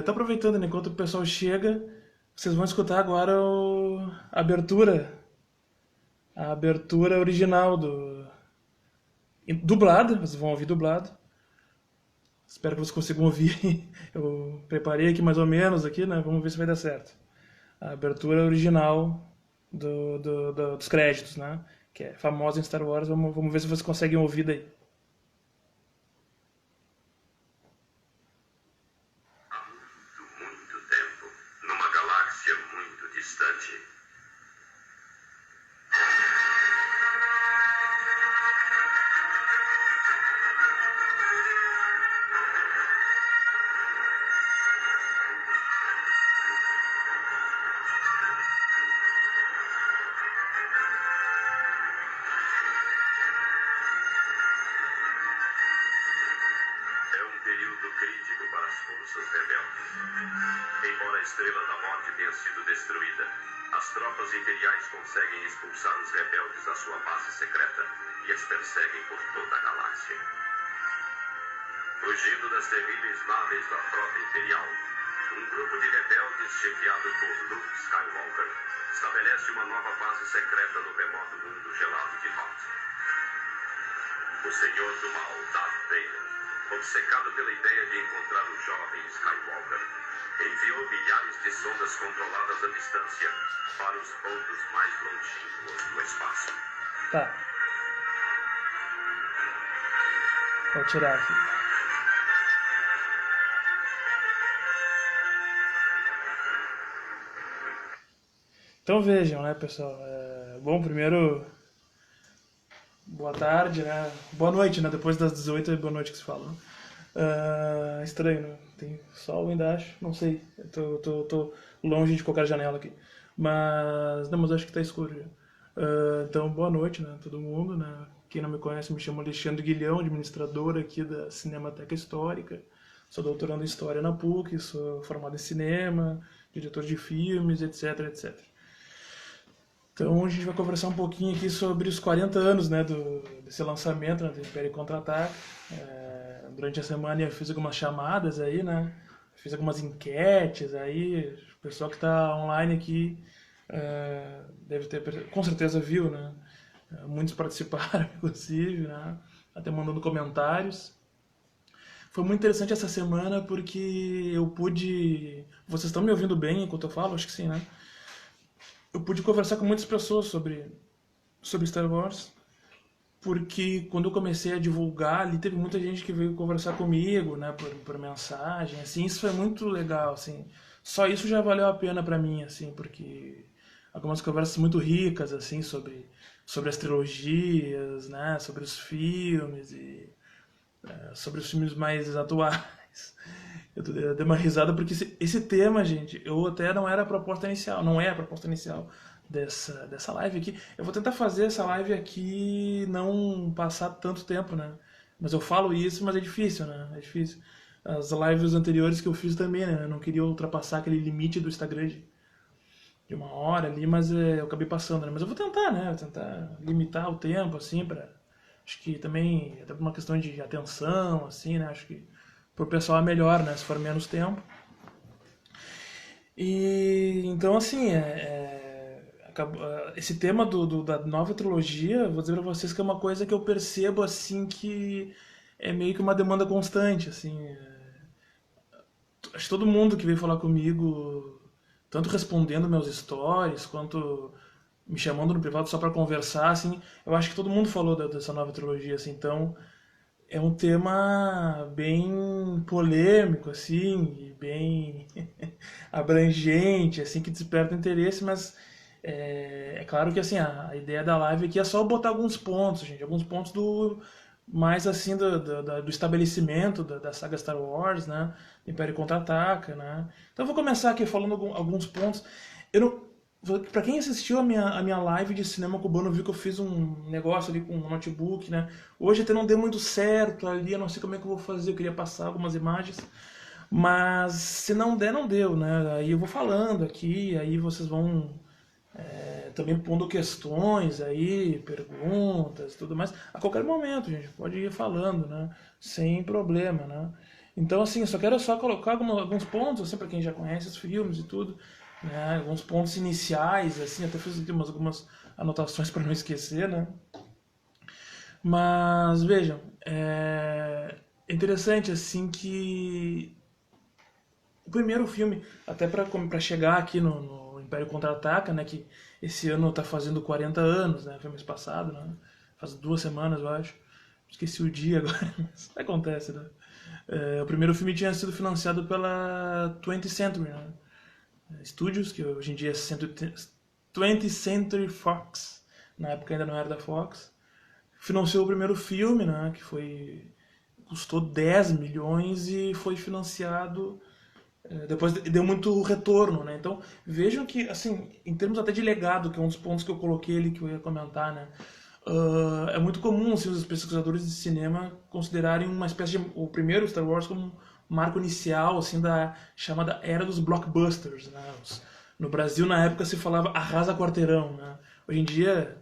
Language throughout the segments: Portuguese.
tô aproveitando, né, enquanto o pessoal chega, vocês vão escutar agora a abertura original dublado, vocês vão ouvir dublado. Espero que vocês consigam ouvir. Eu preparei aqui mais ou menos aqui, né? Vamos ver se vai dar certo. A abertura original dos créditos, né? Que é famosa em Star Wars. Vamos ver se vocês conseguem ouvir daí. Há muito tempo, numa galáxia muito distante. É um período crítico para as forças rebeldes. Embora a Estrela da Morte tenha sido destruída, as tropas imperiais conseguem expulsar os rebeldes da sua base secreta e as perseguem por toda a galáxia. Fugindo das terríveis naves da frota imperial, um grupo de rebeldes chefiado por Luke Skywalker estabelece uma nova base secreta no remoto mundo gelado de Hoth. O Senhor do Mal, Darth Vader, obcecado pela ideia de encontrar o jovem Skywalker, enviou milhares de sondas controladas à distância para os pontos mais longínquos do espaço. Tá. Vou tirar aqui. Então vejam, né, pessoal? Bom, primeiro, boa tarde, né? Boa noite, né? Depois das 18 é boa noite que se fala, né? Estranho, né? Tem sol ainda, acho. Não sei. Eu tô longe de qualquer janela aqui. Mas acho que tá escuro já. Então, boa noite, né? Todo mundo, né? Quem não me conhece, me chamo Alexandre Guilhão, administrador aqui da Cinemateca Histórica. Sou doutorando em História na PUC, sou formado em cinema, diretor de filmes, etc, etc. Então a gente vai conversar um pouquinho aqui sobre os 40 anos, né, desse lançamento, né, do Império Contra-Ataca. Durante a semana eu fiz algumas chamadas aí, né, fiz algumas enquetes aí, o pessoal que está online aqui deve ter, com certeza viu, né, muitos participaram, inclusive, né, até mandando comentários. Foi muito interessante essa semana porque eu pude... Vocês estão me ouvindo bem enquanto eu falo? Acho que sim, né? Eu pude conversar com muitas pessoas sobre Star Wars, porque quando eu comecei a divulgar ali, teve muita gente que veio conversar comigo, né, por mensagem, assim, isso foi muito legal, assim, só isso já valeu a pena pra mim, assim, porque algumas conversas muito ricas, assim, sobre as trilogias, né, sobre os filmes e sobre os filmes mais atuais. Eu dei uma risada porque esse tema, gente, eu até não era a proposta inicial, não é a proposta inicial dessa live aqui. Eu vou tentar fazer essa live aqui não passar tanto tempo, né? Mas eu falo isso, mas é difícil, né? É difícil. As lives anteriores que eu fiz também, né? Eu não queria ultrapassar aquele limite do Instagram de 1 hora ali, mas eu acabei passando, né? Mas eu vou tentar, né? Vou tentar limitar o tempo, assim, pra... Acho que também, até por uma questão de atenção, assim, né? Acho que pro pessoal é melhor, né? Se for menos tempo. E então, assim, esse tema da nova trilogia, vou dizer pra vocês que é uma coisa que eu percebo, assim, que é meio que uma demanda constante, assim. Acho que todo mundo que veio falar comigo, tanto respondendo meus stories, quanto me chamando no privado só pra conversar, assim, eu acho que todo mundo falou dessa nova trilogia, assim, então é um tema bem polêmico, assim, e bem abrangente, assim, que desperta interesse, mas é claro que, assim, a ideia da live aqui é só botar alguns pontos, gente, alguns pontos mais, assim, do estabelecimento da saga Star Wars, né, Império Contra-Ataca, né. Então eu vou começar aqui falando alguns pontos. Eu não... Pra quem assistiu a minha live de cinema cubano, viu que eu fiz um negócio ali com um notebook, né? Hoje até não deu muito certo ali, eu não sei como é que eu vou fazer, eu queria passar algumas imagens. Mas se não der, não deu, né? Aí eu vou falando aqui, aí vocês vão também pondo questões aí, perguntas e tudo mais. A qualquer momento, gente, pode ir falando, né? Sem problema, né? Então, assim, eu só quero só colocar alguns pontos, assim, para quem já conhece os filmes e tudo, né? Alguns pontos iniciais, assim, até fiz aqui algumas anotações para não esquecer, né? Mas, vejam, é interessante, assim, que o primeiro filme, até para chegar aqui no Império Contra-Ataca, né, que esse ano tá fazendo 40 anos, né, foi mês passado, né, faz 2 semanas, eu acho. Esqueci o dia agora, mas acontece, né. O primeiro filme tinha sido financiado pela 20th Century, né, Studios, que hoje em dia é 20th Century Fox, na época ainda não era da Fox. Financiou o primeiro filme, né, que custou 10 milhões e foi financiado depois deu muito retorno, né? Então, vejam que, assim, em termos até de legado, que é um dos pontos que eu coloquei ali, que eu ia comentar, né? É muito comum, assim, os pesquisadores de cinema considerarem uma espécie de... O primeiro Star Wars como um marco inicial, assim, da chamada era dos blockbusters, né? No Brasil, na época, se falava arrasa quarteirão, né? Hoje em dia,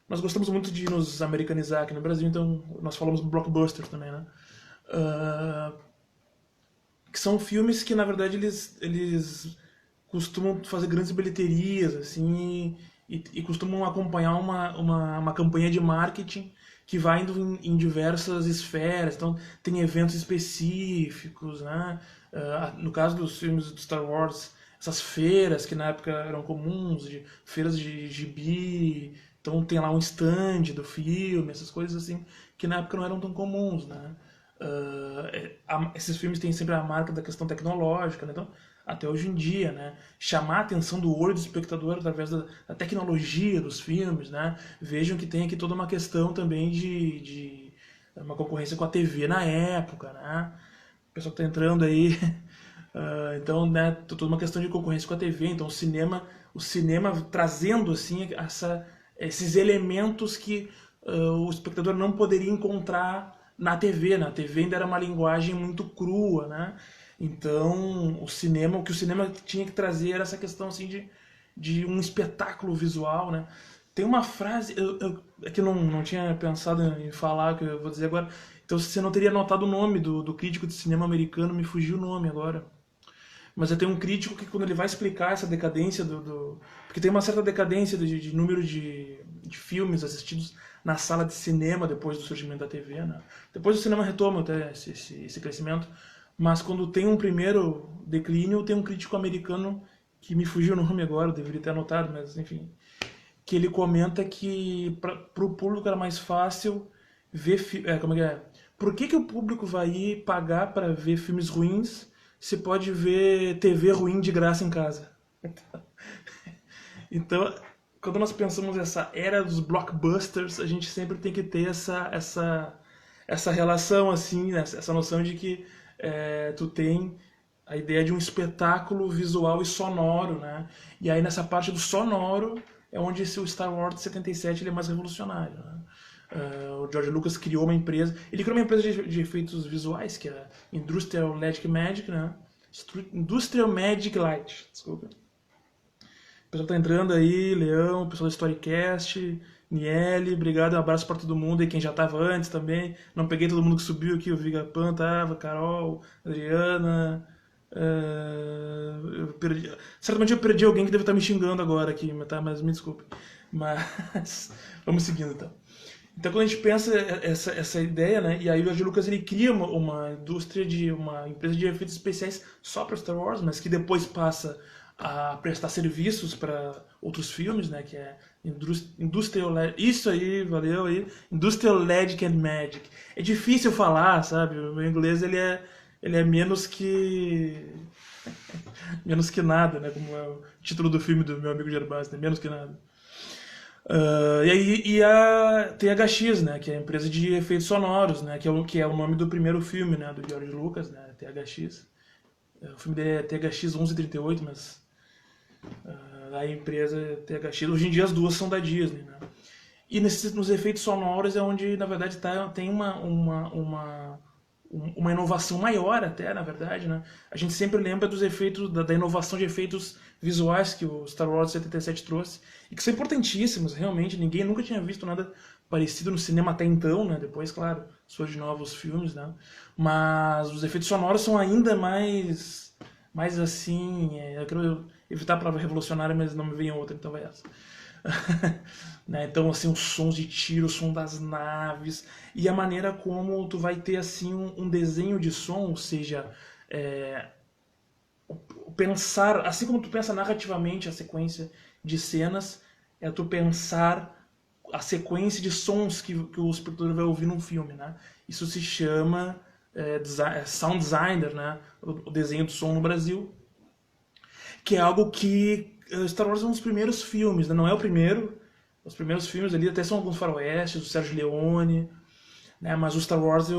nós gostamos muito de nos americanizar aqui no Brasil, então nós falamos blockbuster também, né? Que são filmes que, na verdade, eles costumam fazer grandes bilheterias, assim, e costumam acompanhar uma campanha de marketing que vai indo em diversas esferas. Então, tem eventos específicos, né? No caso dos filmes do Star Wars, essas feiras que na época eram comuns, feiras de gibi, então tem lá um stand do filme, essas coisas assim, que na época não eram tão comuns, né? Esses filmes têm sempre a marca da questão tecnológica, né? Então, até hoje em dia, né? Chamar a atenção do olho do espectador através da tecnologia dos filmes, né? Vejam que tem aqui toda uma questão também de uma concorrência com a TV na época, né? O pessoal que está entrando aí, então, né? Toda uma questão de concorrência com a TV, então o cinema trazendo assim esses elementos que o espectador não poderia encontrar na TV. Na TV ainda era uma linguagem muito crua, né? Então, o que o cinema tinha que trazer era essa questão assim de um espetáculo visual, né? Tem uma frase, é que eu não tinha pensado em falar, que eu vou dizer agora. Então, se você não teria notado o nome do crítico de cinema americano, me fugiu o nome agora. Mas tem um crítico que, quando ele vai explicar essa decadência porque tem uma certa decadência de número de filmes assistidos na sala de cinema depois do surgimento da TV, né? Depois o cinema retoma até esse crescimento, mas quando tem um primeiro declínio, tem um crítico americano, que me fugiu o nome agora, eu deveria ter anotado, mas enfim, que ele comenta que para o público era mais fácil ver... como é que é? Por que o público vai ir pagar para ver filmes ruins se pode ver TV ruim de graça em casa? Então, quando nós pensamos nessa era dos blockbusters, a gente sempre tem que ter essa relação, assim, né? Essa noção de que tu tem a ideia de um espetáculo visual e sonoro, né? E aí nessa parte do sonoro é onde o Star Wars de 77 ele é mais revolucionário, né? O George Lucas criou uma empresa, ele criou uma empresa de efeitos visuais, que é a Industrial Light Magic, né? Industrial Magic Light, desculpa. O pessoal tá entrando aí, Leão, o pessoal do Storycast, Niele, obrigado, um abraço para todo mundo e quem já tava antes também. Não peguei todo mundo que subiu aqui, o Vigapan tava, Carol, Adriana. Certamente eu perdi alguém que deve estar me xingando agora aqui, tá? Mas me desculpe. Mas vamos seguindo então. Então, quando a gente pensa essa ideia, né? E aí o George Lucas ele cria uma empresa de efeitos especiais só para Star Wars, mas que depois passa a prestar serviços para outros filmes, né? Que é Industrial isso aí, valeu aí, Industrial Light and Magic. É difícil falar, sabe? O meu inglês ele é menos que menos que nada, né? Como é o título do filme do meu amigo Gervásio, né? Menos que nada. E aí a THX, né, que é a empresa de efeitos sonoros, né, que é o nome do primeiro filme, né, do George Lucas, né, THX. O filme dele é THX 1138, mas a empresa é THX. Hoje em dia as duas são da Disney, né. E nos efeitos sonoros é onde, na verdade, tem uma inovação maior até, na verdade, né? A gente sempre lembra dos efeitos, da inovação de efeitos visuais que o Star Wars 77 trouxe, e que são importantíssimos, realmente, ninguém nunca tinha visto nada parecido no cinema até então, né? Depois, claro, surgem novos filmes, né? Mas os efeitos sonoros são ainda mais assim, eu quero evitar a palavra revolucionária, mas não me vem outra, então vai essa. Né? Então, assim, os sons de tiro, o som das naves e a maneira como tu vai ter assim um desenho de som, ou seja, pensar, assim como tu pensa narrativamente a sequência de cenas, é tu pensar a sequência de sons que o espectador vai ouvir num filme, né? Isso se chama sound designer, né? O desenho do som no Brasil, que é algo que Star Wars é um dos primeiros filmes, né? Não é o primeiro. Os primeiros filmes ali até são alguns faroestes, do Sergio Leone, né? Mas o Star Wars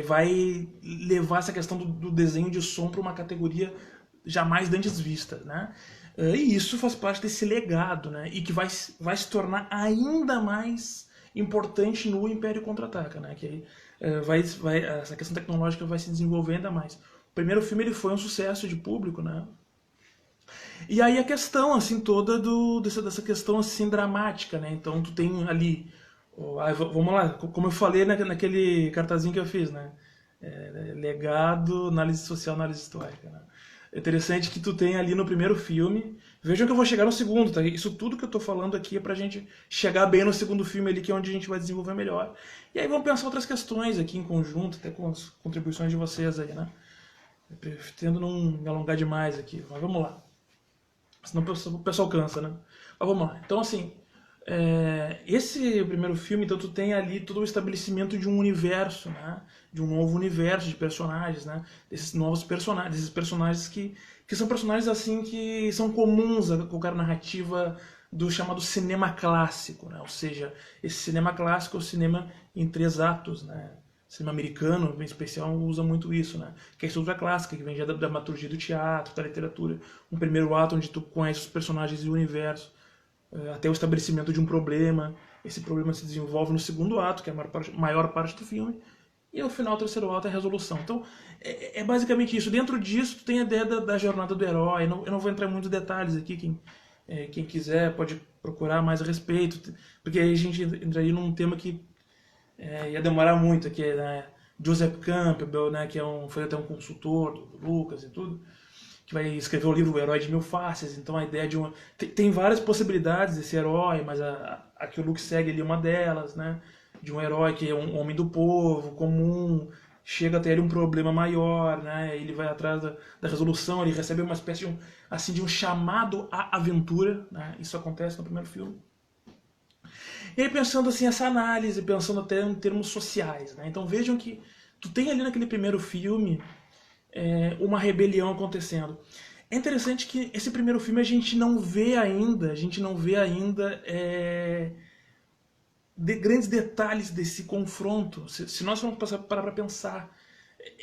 vai levar essa questão do desenho de som para uma categoria jamais antes vista, né? E isso faz parte desse legado, né? E que vai se tornar ainda mais importante no Império Contra-Ataca, né? Que essa questão tecnológica vai se desenvolver ainda mais. O primeiro filme ele foi um sucesso de público, né? E aí a questão, assim, toda dessa questão, assim, dramática, né? Então tu tem ali... vamos lá, como eu falei naquele cartazinho que eu fiz, né? Legado, análise social, análise histórica, né? É interessante que tu tem ali no primeiro filme... Vejam que eu vou chegar no segundo, tá? Isso tudo que eu tô falando aqui é pra gente chegar bem no segundo filme ali, que é onde a gente vai desenvolver melhor. E aí vamos pensar outras questões aqui em conjunto, até com as contribuições de vocês aí, né? Pretendo não me alongar demais aqui, mas vamos lá. Senão o pessoal cansa, né? Mas vamos lá. Então, assim, esse primeiro filme, então, tu tem ali todo o estabelecimento de um universo, né? De um novo universo de personagens, né? Desses novos personagens, desses personagens que são personagens, assim, que são comuns a qualquer narrativa do chamado cinema clássico, né? Ou seja, esse cinema clássico é o cinema em 3 atos, né? O cinema americano, em especial, usa muito isso, né? Que é a estrutura clássica, que vem já da dramaturgia do teatro, da literatura. Um primeiro ato onde tu conhece os personagens e o universo, até o estabelecimento de um problema. Esse problema se desenvolve no segundo ato, que é a maior parte do filme. E ao final, o terceiro ato é a resolução. Então, é basicamente isso. Dentro disso, tu tem a ideia da jornada do herói. Eu não vou entrar em muitos detalhes aqui. Quem quiser pode procurar mais a respeito. Porque aí a gente entraria num tema que ia demorar muito, que é, né, Joseph Campbell, né, que foi até um consultor do Lucas e tudo, que vai escrever o livro O Herói de Mil Faces. Então a ideia de tem várias possibilidades desse herói, mas a que o Luke segue ali é uma delas, né, de um herói que é um homem do povo, comum, chega até ele um problema maior, né, ele vai atrás da resolução, ele recebe uma espécie de um chamado à aventura, né, isso acontece no primeiro filme. E aí pensando assim, essa análise, pensando até em termos sociais, né? Então vejam que tu tem ali naquele primeiro filme uma rebelião acontecendo. É interessante que esse primeiro filme a gente não vê ainda grandes detalhes desse confronto. Se nós formos parar para pensar,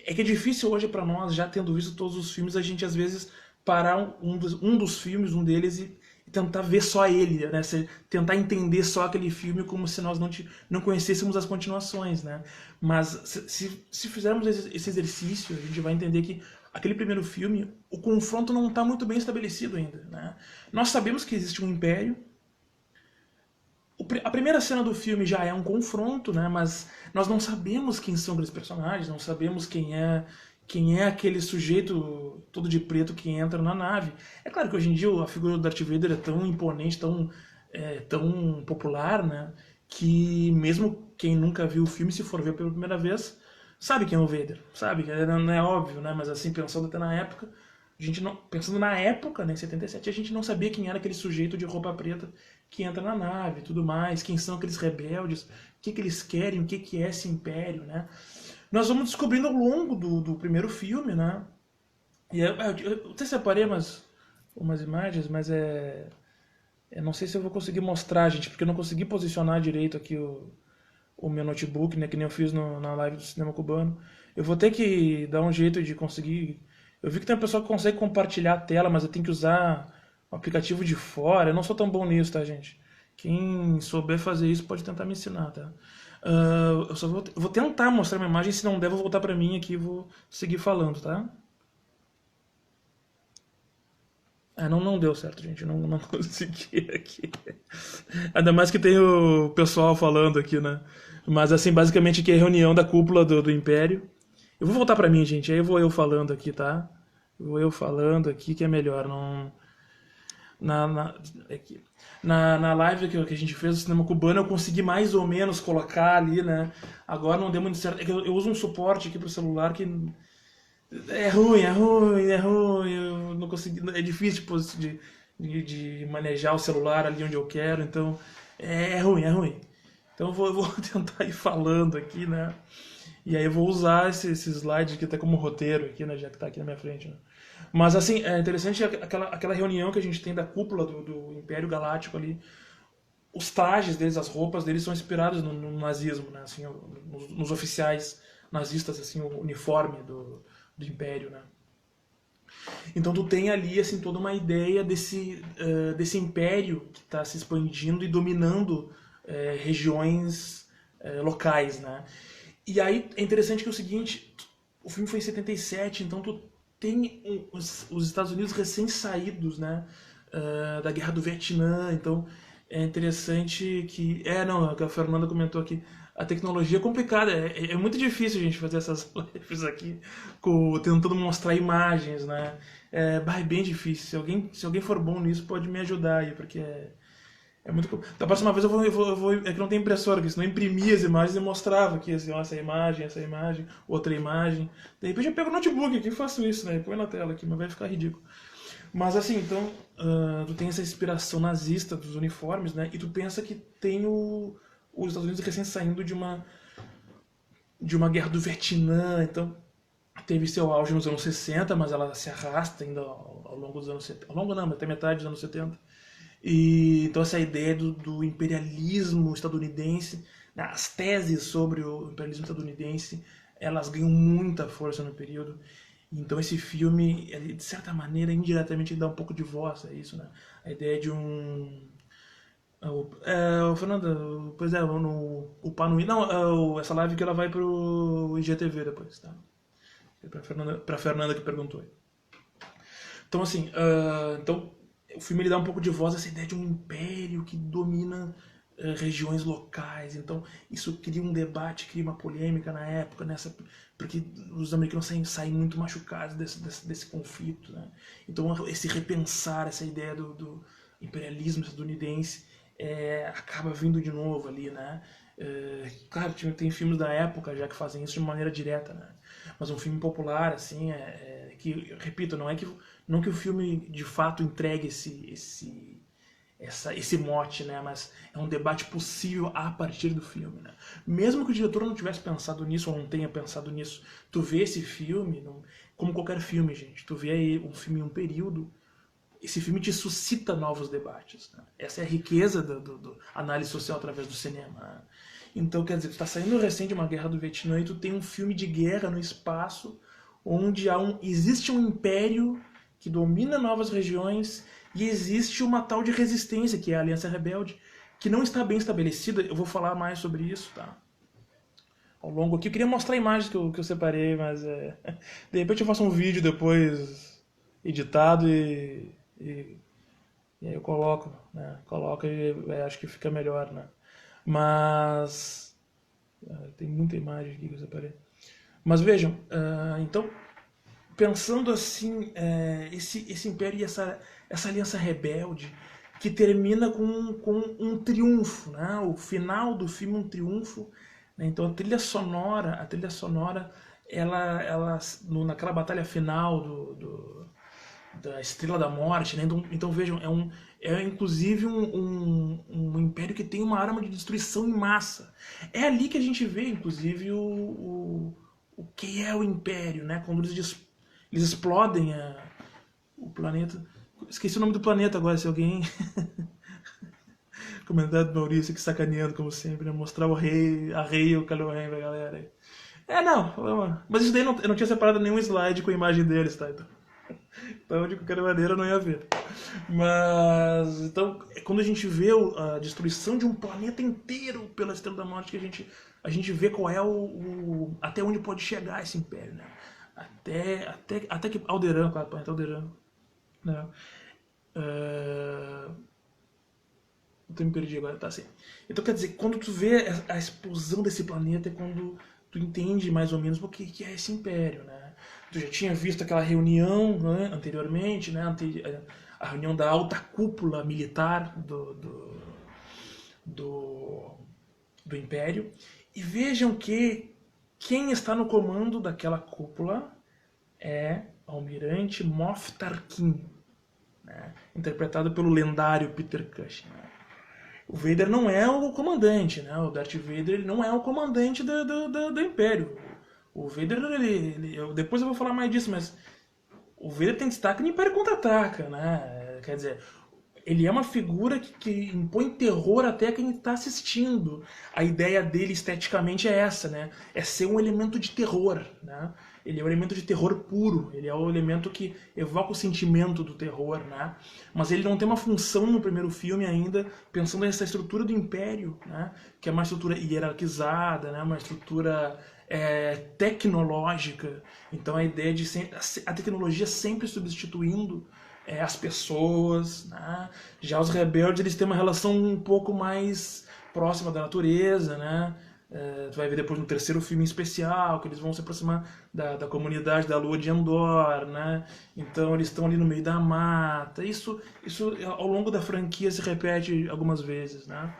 é que é difícil hoje para nós, já tendo visto todos os filmes, a gente às vezes parar um dos filmes, um deles, e tentar ver só ele, né? Tentar entender só aquele filme como se nós não conhecêssemos as continuações, né? Mas se fizermos esse exercício, a gente vai entender que aquele primeiro filme, o confronto não está muito bem estabelecido ainda, né? Nós sabemos que existe um império. A primeira cena do filme já é um confronto, né? Mas nós não sabemos quem são aqueles personagens, não sabemos quem é aquele sujeito todo de preto que entra na nave. É claro que hoje em dia a figura do Darth Vader é tão imponente, tão popular, né? Que mesmo quem nunca viu o filme, se for ver pela primeira vez, sabe quem é o Vader, sabe? Não é óbvio, né? Mas assim, pensando até na época, pensando na época, né, em 77, a gente não sabia quem era aquele sujeito de roupa preta que entra na nave e tudo mais, quem são aqueles rebeldes, o que eles querem, o que é esse império, né? Nós vamos descobrindo ao longo do primeiro filme, né? E eu até separei umas imagens, mas eu não sei se eu vou conseguir mostrar, gente, porque eu não consegui posicionar direito aqui o meu notebook, né? Que nem eu fiz na live do Cinema Cubano. Eu vou ter que dar um jeito de conseguir... Eu vi que tem uma pessoa que consegue compartilhar a tela, mas eu tenho que usar o aplicativo de fora. Eu não sou tão bom nisso, tá, gente? Quem souber fazer isso pode tentar me ensinar, tá? Eu só vou tentar mostrar uma imagem, se não der, vou voltar pra mim aqui e vou seguir falando, tá? Não deu certo, gente. Não consegui aqui. Ainda mais que tem o pessoal falando aqui, né? Mas, assim, basicamente aqui é a reunião da cúpula do Império. Eu vou voltar pra mim, gente. Aí vou eu falando aqui, tá? Vou eu falando aqui que é melhor. Não... Aqui. Na live que a gente fez do cinema cubano, eu consegui mais ou menos colocar ali, né? Agora não deu muito certo. É que eu uso um suporte aqui pro celular que é ruim, é ruim, é ruim. Eu não consegui, é difícil de manejar o celular ali onde eu quero, então é ruim, é ruim. Então eu vou tentar ir falando aqui, né? E aí eu vou usar esse slide aqui até como roteiro aqui, né? Já que tá aqui na minha frente, né? Mas assim, é interessante aquela reunião que a gente tem da cúpula do Império Galáctico ali. Os trajes deles, as roupas deles são inspirados no nazismo, né? Assim, nos oficiais nazistas, assim, o uniforme do Império, né? Então tu tem ali assim toda uma ideia desse império que está se expandindo e dominando regiões locais, né? E aí é interessante que é o seguinte, o filme foi em 77, então tu tem os Estados Unidos recém-saídos, né, da Guerra do Vietnã, então é interessante que... não, a Fernanda comentou aqui, a tecnologia é complicada, é muito difícil a gente fazer essas lives aqui, tentando mostrar imagens, né, é bem difícil, se alguém for bom nisso pode me ajudar aí, porque é muito... Da próxima vez eu vou... É que não tem impressora aqui, senão eu imprimia as imagens e mostrava aqui, assim, ó, essa imagem, outra imagem. De repente eu pego o notebook aqui e faço isso, né? E põe na tela aqui, mas vai ficar ridículo. Mas assim, então, tu tem essa inspiração nazista dos uniformes, né? E tu pensa que tem os Estados Unidos recém saindo de uma guerra do Vietnã, então teve seu auge nos anos 60, mas ela se arrasta ainda ao longo dos anos 70. Ao longo não, até metade dos anos 70. E então essa ideia do imperialismo estadunidense, né, as teses sobre o imperialismo estadunidense, elas ganham muita força no período. Então esse filme, de certa maneira, indiretamente dá um pouco de voz a isso, né? A ideia de um... O Fernando, pois é, o Panuí... Não, essa live que ela vai pro IGTV depois, tá? Pra Fernanda que perguntou aí. Então assim, então o filme ele dá um pouco de voz a essa ideia de um império que domina regiões locais. Então isso cria um debate, cria uma polêmica na época, porque os americanos saem muito machucados desse conflito, né? Então esse repensar essa ideia do imperialismo estadunidense acaba vindo de novo ali, né? Claro, tem filmes da época já que fazem isso de maneira direta, né? Mas um filme popular, assim, que, repito, não que o filme de fato entregue esse mote, né? Mas é um debate possível a partir do filme, né? Mesmo que o diretor não tivesse pensado nisso ou não tenha pensado nisso, tu vê esse filme, como qualquer filme, gente, tu vê aí um filme em um período, esse filme te suscita novos debates, né? Essa é a riqueza do análise social através do cinema, né? Então, quer dizer, tu tá saindo recém de uma guerra do Vietnã e tu tem um filme de guerra no espaço onde existe um império que domina novas regiões e existe uma tal de resistência, que é a Aliança Rebelde, que não está bem estabelecida. Eu vou falar mais sobre isso, tá? Ao longo aqui. Eu queria mostrar imagens que eu separei, mas de repente eu faço um vídeo depois editado e aí eu coloco, né? Coloco e acho que fica melhor, né? Mas tem muita imagem aqui que eu separei. Mas vejam, então, pensando assim, esse império e essa aliança rebelde que termina com um triunfo, né? O final do filme é um triunfo, né? Então a trilha sonora, ela naquela batalha final da Estrela da Morte, né? Então vejam, é inclusive um império que tem uma arma de destruição em massa. É ali que a gente vê, inclusive, o que é o império, né? Quando eles explodem o planeta. Esqueci o nome do planeta agora, se alguém... Comentário do Maurício, que sacaneando, como sempre, né? Mostrar a rei e o Kylo Ren pra galera aí. Não, mas isso daí eu não tinha separado nenhum slide com a imagem deles, tá? Então, de qualquer maneira, não ia ver. Mas, então, quando a gente vê a destruição de um planeta inteiro pela Estrela da Morte, que a gente a gente vê qual é até onde pode chegar esse império, né? Até que Alderaan, claro, planeta Alderaan, né? Eu me perdi agora, tá assim. Então quer dizer, quando tu vê a explosão desse planeta é quando tu entende mais ou menos o que é esse império, né? Tu já tinha visto aquela reunião, né, anteriormente, né? A reunião da alta cúpula militar do império. E vejam que quem está no comando daquela cúpula é Almirante Moff Tarkin, né? Interpretado pelo lendário Peter Cushing. Né? O Vader não é o comandante, né? O Darth Vader ele não é o comandante do Império. O Vader, depois eu vou falar mais disso, mas o Vader tem destaque no Império Contra-Ataca, né? Quer dizer, ele é uma figura que impõe terror até quem está assistindo. A ideia dele esteticamente é essa, né? É ser um elemento de terror, né? Ele é um elemento de terror puro, ele é o elemento que evoca o sentimento do terror, né? Mas ele não tem uma função no primeiro filme ainda, pensando nessa estrutura do Império, né? Que é uma estrutura hierarquizada, né? Uma estrutura tecnológica. Então a ideia de a tecnologia sempre substituindo as pessoas, né? Já os rebeldes eles têm uma relação um pouco mais próxima da natureza, né? Tu vai ver depois no terceiro filme em especial que eles vão se aproximar da comunidade da Lua de Endor, né? Então eles estão ali no meio da mata. Isso ao longo da franquia se repete algumas vezes, né?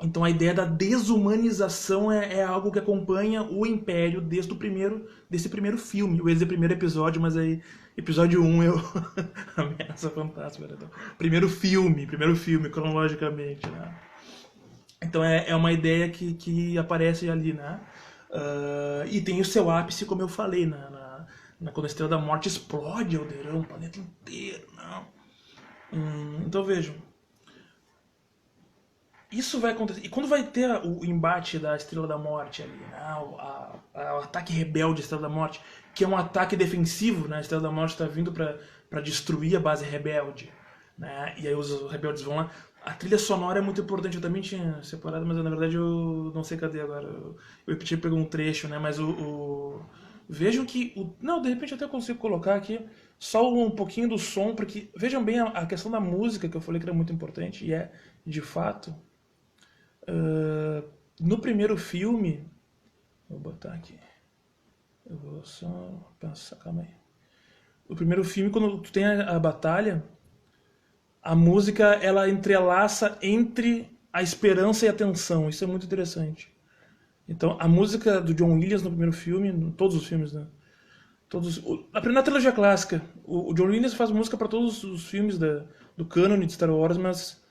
Então a ideia da desumanização é algo que acompanha o Império desse primeiro filme. Eu ia dizer primeiro episódio, mas aí episódio 1 eu ameaça fantástica. Né? Primeiro filme, cronologicamente, né? Então é uma ideia que aparece ali, né? E tem o seu ápice, como eu falei, quando a Estrela da Morte explode Alderaan, o planeta inteiro, não. Então vejam, isso vai acontecer. E quando vai ter o embate da Estrela da Morte ali, né? O ataque rebelde da Estrela da Morte, que é um ataque defensivo, né? A Estrela da Morte está vindo para destruir a base rebelde, né? E aí os rebeldes vão lá. A trilha sonora é muito importante, eu também tinha separado, mas na verdade eu não sei cadê agora. Eu tinha pegado um trecho, né? Mas vejam que. Não, de repente até eu consigo colocar aqui só um pouquinho do som, porque vejam bem a questão da música que eu falei que era muito importante, e é de fato. No primeiro filme. Vou botar aqui. Eu vou só pensar, calma aí. No primeiro filme, quando tu tem a batalha. A música ela entrelaça entre a esperança e a tensão. Isso é muito interessante. Então, a música do John Williams no primeiro filme, todos os filmes, né? Na trilogia clássica, o John Williams faz música para todos os filmes do cânone de Star Wars, mas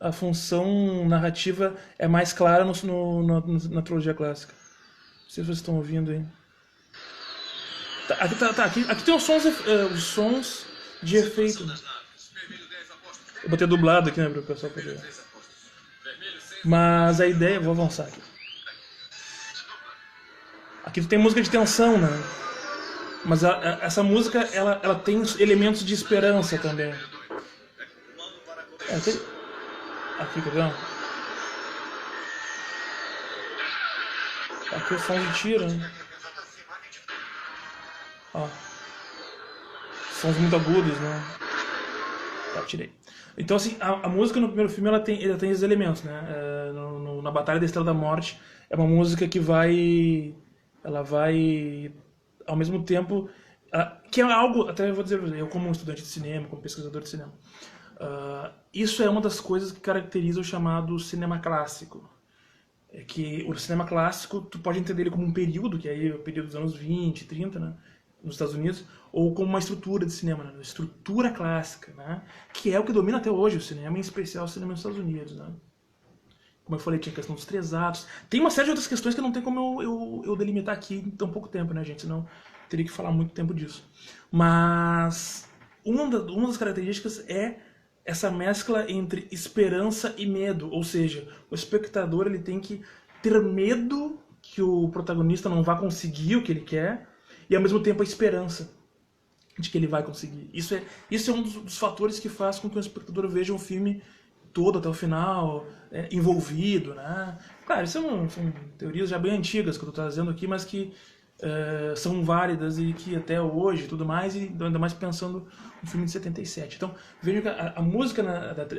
a função narrativa é mais clara na trilogia clássica. Não sei se vocês estão ouvindo aí. Aqui tem os sons de efeito. Eu botei dublado aqui, né, para o pessoal poder. Mas a ideia... Vou avançar aqui. Aqui tem música de tensão, né? Mas essa música, ela tem elementos de esperança também. Aqui, quer ver? Aqui é som de tiro, né? Ó. Sons muito agudos, né? Tá, tirei. Então, assim, a música no primeiro filme ela tem esses elementos, né? Na Batalha da Estrela da Morte é uma música que ela vai ao mesmo tempo que é algo, até eu vou dizer, eu como um estudante de cinema, como pesquisador de cinema, isso é uma das coisas que caracteriza o chamado cinema clássico. É que o cinema clássico, tu pode entender ele como um período, que é o período dos anos 20, 30, né? Nos Estados Unidos, ou como uma estrutura de cinema, né? Uma estrutura clássica, né? Que é o que domina até hoje o cinema, em especial o cinema nos Estados Unidos, né? Como eu falei, tinha a questão dos 3 atos. Tem uma série de outras questões que não tem como eu delimitar aqui em tão pouco tempo, né, gente? Senão teria que falar muito tempo disso. Mas uma das características é essa mescla entre esperança e medo. Ou seja, o espectador ele tem que ter medo que o protagonista não vá conseguir o que ele quer, e ao mesmo tempo a esperança de que ele vai conseguir. Isso é um dos fatores que faz com que o espectador veja um filme todo até o final, envolvido, né? Claro, são teorias já bem antigas que eu estou trazendo aqui, mas que são válidas e que até hoje e tudo mais, e ainda mais pensando no filme de 77. Então, vejo que a música,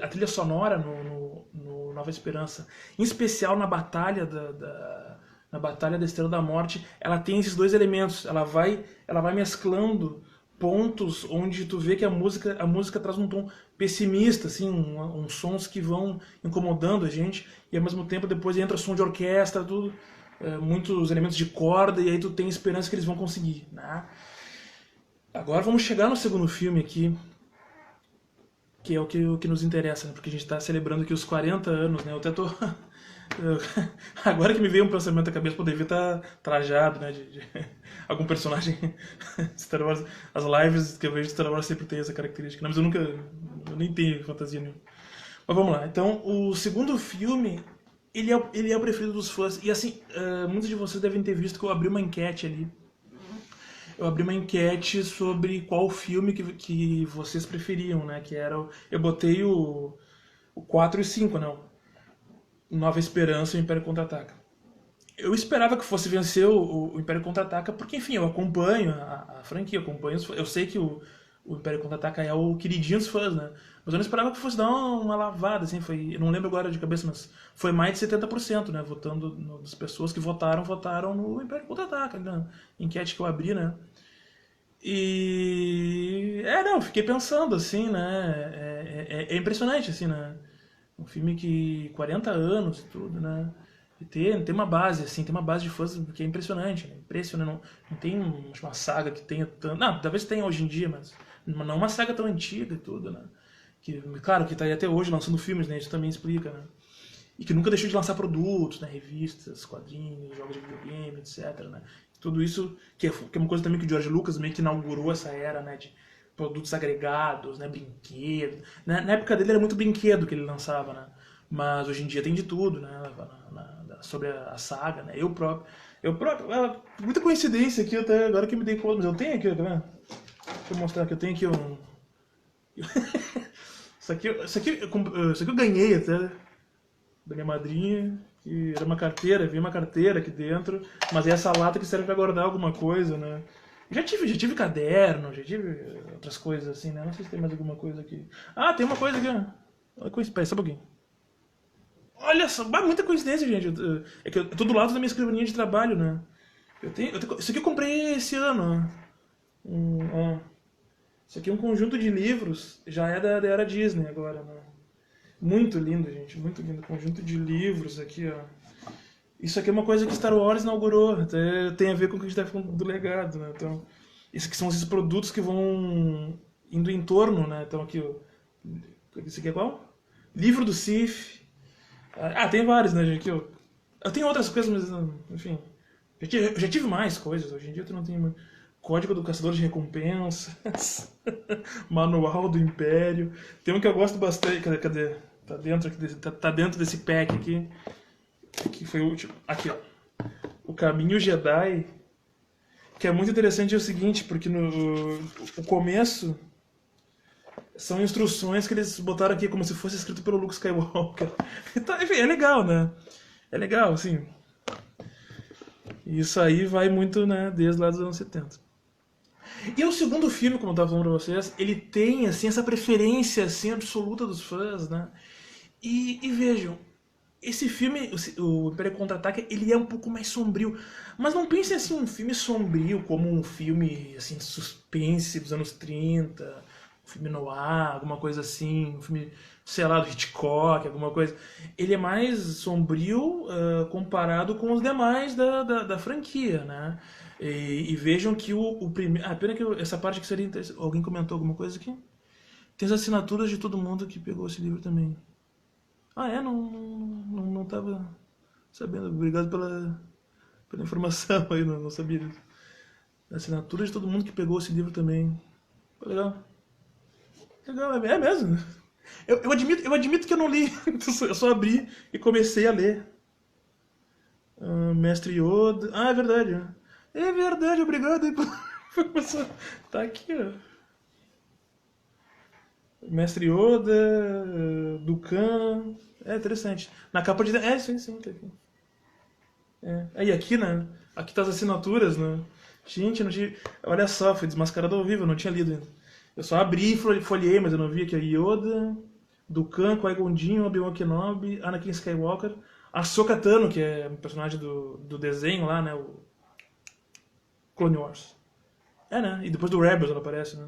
a trilha sonora no Nova Esperança, em especial na Batalha na Batalha da Estrela da Morte, ela tem esses dois elementos. Ela vai mesclando pontos onde tu vê que a música traz um tom pessimista, assim, uns sons que vão incomodando a gente, e ao mesmo tempo depois entra som de orquestra, tudo, muitos elementos de corda, e aí tu tem esperança que eles vão conseguir, né? Agora vamos chegar no segundo filme aqui, que é o que nos interessa, né? Porque a gente está celebrando aqui os 40 anos, né? Eu até tô... Agora que me veio um pensamento na cabeça, poderia estar trajado, né? De algum personagem de Star Wars. As lives que eu vejo de Star Wars sempre tem essa característica, né? Mas eu nem tenho fantasia nenhuma. Mas vamos lá. Então, o segundo filme, ele é o preferido dos fãs. E assim, muitos de vocês devem ter visto que eu abri uma enquete ali. Eu abri uma enquete sobre qual filme que vocês preferiam, né? Que era eu botei o 4 e 5, né? Nova Esperança e o Império Contra-Ataca. Eu esperava que fosse vencer o Império Contra-Ataca, porque, enfim, eu acompanho a franquia, eu sei que o Império Contra-Ataca é o queridinho dos fãs, né? Mas eu não esperava que fosse dar uma lavada, assim, eu não lembro agora de cabeça, mas foi mais de 70%, né? Das pessoas que votaram no Império Contra-Ataca, na enquete que eu abri, né? E... não, fiquei pensando, assim, né? É impressionante, assim, né? Um filme que 40 anos e tudo, né? E tem uma base, assim, tem uma base de fãs que é impressionante, né? Impressionante. Não tem uma saga que tenha tanto. Não, talvez tenha hoje em dia, mas não uma saga tão antiga e tudo, né? Claro que tá aí até hoje lançando filmes, né? Isso também explica, né? E que nunca deixou de lançar produtos, né? Revistas, quadrinhos, jogos de videogame, etc, né? Tudo isso, que é uma coisa também que o George Lucas meio que inaugurou essa era, né? De produtos agregados, né? Brinquedo. Na época dele era muito brinquedo que ele lançava, né? Mas hoje em dia tem de tudo, né? Sobre a saga, né? Muita coincidência aqui, até agora que eu me dei conta, mas eu tenho aqui, tá vendo? Deixa eu mostrar que eu tenho aqui um... isso aqui eu ganhei até da minha madrinha, que era uma carteira, veio uma carteira aqui dentro, mas é essa lata que serve pra guardar alguma coisa, né? Já tive caderno, já tive outras coisas assim, né? Não sei se tem mais alguma coisa aqui. Ah, tem uma coisa aqui, ó. Espera, só um pouquinho. Olha só, muita coincidência, gente. É que eu tô do lado da minha escrivaninha de trabalho, né? Isso aqui eu comprei esse ano, ó. Isso aqui é um conjunto de livros, já é da era Disney agora, né? Muito lindo, gente, muito lindo. Conjunto de livros aqui, ó. Isso aqui é uma coisa que Star Wars inaugurou, até tem a ver com o que a gente tá falando do legado, né? Então, esses que são esses produtos que vão indo em torno, né? Então aqui, ó. Esse aqui é qual? Livro do Sith. Ah, tem vários, né, gente? Aqui, ó. Eu tenho outras coisas, mas, enfim. Eu já tive mais coisas, hoje em dia eu não tenho... Código do Caçador de Recompensas. Manual do Império. Tem um que eu gosto bastante. Cadê? Tá dentro desse pack aqui. Que foi o último. Aqui, ó. O Caminho Jedi. Que é muito interessante, é o seguinte, porque o começo são instruções que eles botaram aqui como se fosse escrito pelo Luke Skywalker. Então, enfim, é legal, né? É legal, assim. Isso aí vai muito, né, desde lá dos anos 70. E o segundo filme, como eu tava falando pra vocês, ele tem, assim, essa preferência, assim, absoluta dos fãs, né? E vejam, esse filme, o Império Contra-Ataca, ele é um pouco mais sombrio. Mas não pensem, assim, um filme sombrio como um filme, assim, de suspense dos anos 30, um filme noir, alguma coisa assim, um filme, sei lá, do Hitchcock, alguma coisa. Ele é mais sombrio comparado com os demais da franquia, né? E vejam que o primeiro... Ah, pena que essa parte que seria interessante. Alguém comentou alguma coisa aqui? Tem as assinaturas de todo mundo que pegou esse livro também. Ah, é? Não tava sabendo. Obrigado pela informação aí, não sabia disso. Assinatura de todo mundo que pegou esse livro também. Foi legal. Legal, é mesmo. Eu admito que eu não li. Eu só abri e comecei a ler. Mestre Yoda. Ah, é verdade. É verdade, obrigado aí por começar. Tá aqui, ó. Mestre Yoda, Dukan. É interessante. Na capa de. Sim, tá aqui. Aí aqui, né? Aqui tá as assinaturas, né? Gente, não tinha... Olha só, foi desmascarado ao vivo, eu não tinha lido ainda. Eu só abri e folhei, mas eu não vi aqui. Yoda, Dukan, Qui-Gon Jinn, Obi-Wan Kenobi, Anakin Skywalker, Ahsoka Tano, que é um personagem do desenho lá, né? O Clone Wars. Né? E depois do Rebels ela aparece, né?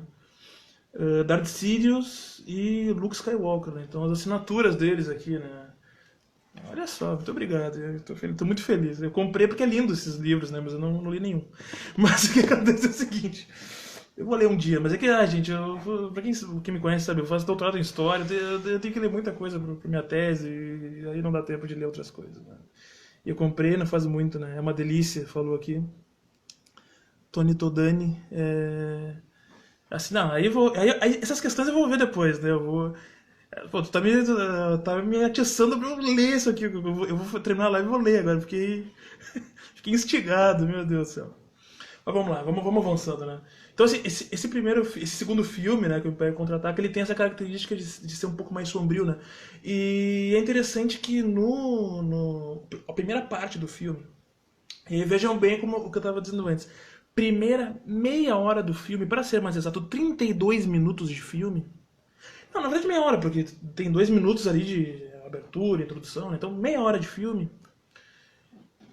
Darth Sidious e Luke Skywalker, né? Então as assinaturas deles aqui, né? Olha só, muito obrigado. Eu tô muito feliz. Eu comprei porque é lindo esses livros, né? Mas eu não li nenhum. Mas o que acontece é o seguinte. Eu vou ler um dia, mas é que, gente, pra quem me conhece, sabe, eu faço doutorado em História, eu tenho que ler muita coisa pra minha tese, e aí não dá tempo de ler outras coisas, né? E eu comprei não faz muito, né? É uma delícia, falou aqui. Tony Todani. Assim, não, aí eu vou. Aí essas questões eu vou ver depois, né? Eu vou. Pô, tá me atiçando pra eu ler isso aqui. Eu vou terminar a live e vou ler agora. Fiquei instigado, meu Deus do céu. Mas vamos lá, vamos avançando, né? Então, assim, esse segundo filme, né, que é o Império Contra-Ataca, ele tem essa característica de ser um pouco mais sombrio, né? E é interessante que a primeira parte do filme, e vejam bem como o que eu estava dizendo antes, primeira meia hora do filme, para ser mais exato, 32 minutos de filme. Não, na verdade meia hora, porque tem 2 minutos ali de abertura, introdução, né? Então meia hora de filme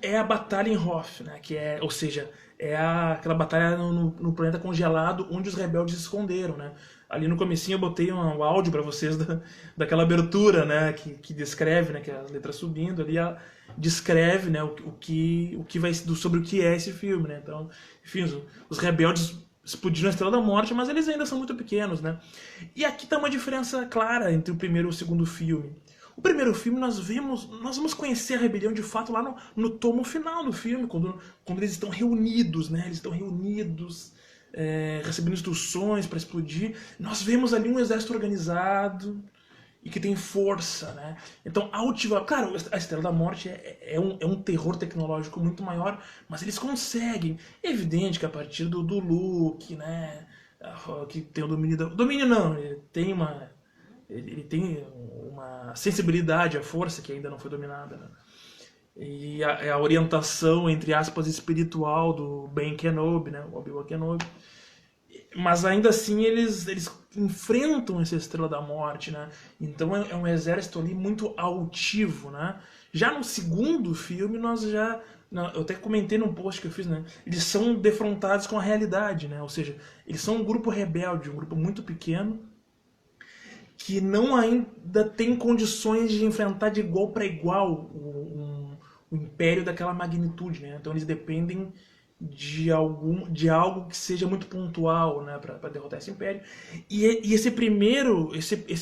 é a batalha em Hoth, né? Que é, ou seja, aquela batalha no planeta congelado onde os rebeldes se esconderam, né? Ali no comecinho eu botei um áudio para vocês daquela abertura, né? Que descreve, né? Que é as letras subindo ali, descreve, né? O que vai sobre o que é esse filme, né? Então, enfim, os rebeldes explodiram a Estrela da Morte, mas eles ainda são muito pequenos, né? E aqui tá uma diferença clara entre o primeiro e o segundo filme. O primeiro filme nós vamos conhecer a rebelião de fato lá no tomo final do filme, quando eles estão reunidos, né? Eles estão reunidos, recebendo instruções para explodir. Nós vemos ali um exército organizado e que tem força, né? Então, claro, a Estrela da Morte é um terror tecnológico muito maior, mas eles conseguem. É evidente que a partir do Luke, né? Que tem o domínio. Domínio não, ele tem uma sensibilidade à força que ainda não foi dominada, né? E a orientação, entre aspas, espiritual do Ben Kenobi, né? O Obi-Wan Kenobi. Mas ainda assim eles enfrentam essa Estrela da Morte, né? Então é um exército ali muito altivo, né? Já no segundo filme eu até comentei num post que eu fiz, né? Eles são defrontados com a realidade, né? Ou seja, eles são um grupo rebelde, um grupo muito pequeno, que não ainda tem condições de enfrentar de igual para igual o império daquela magnitude, né? Então eles dependem de algo que seja muito pontual, né, para derrotar esse império. E essa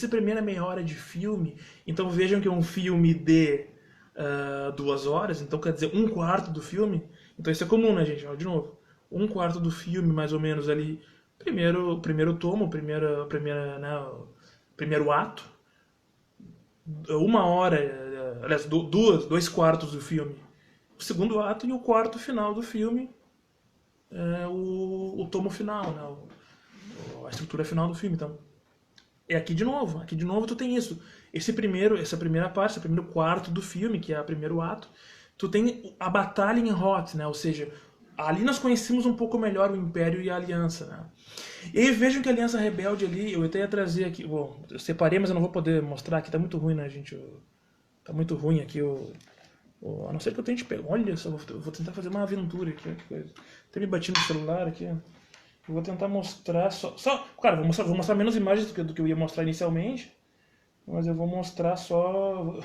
primeira meia hora de filme, então vejam que é um filme de 2 horas, então quer dizer 1/4 do filme. Então isso é comum, né, gente? Ó, de novo, 1/4 do filme, mais ou menos ali, primeiro tomo, né, primeiro ato, 1 hora, aliás, 2/4 do filme, o segundo ato, e o quarto final do filme, o tomo final, né? A estrutura final do filme. Então, aqui de novo tu tem isso. Essa primeira parte, esse primeiro quarto do filme, que é o primeiro ato, tu tem a batalha em Hoth, né? Ou seja, ali nós conhecemos um pouco melhor o Império e a Aliança, né? E aí vejam que a Aliança Rebelde ali, eu até ia trazer aqui, bom, eu separei, mas eu não vou poder mostrar aqui, tá muito ruim, né, gente? Tá muito ruim aqui a não ser que eu tente pegar. Olha só, vou tentar fazer uma aventura aqui. Que coisa. Até me bati no celular aqui. Eu vou tentar mostrar só. Cara, vou mostrar menos imagens do que eu ia mostrar inicialmente. Mas eu vou mostrar só.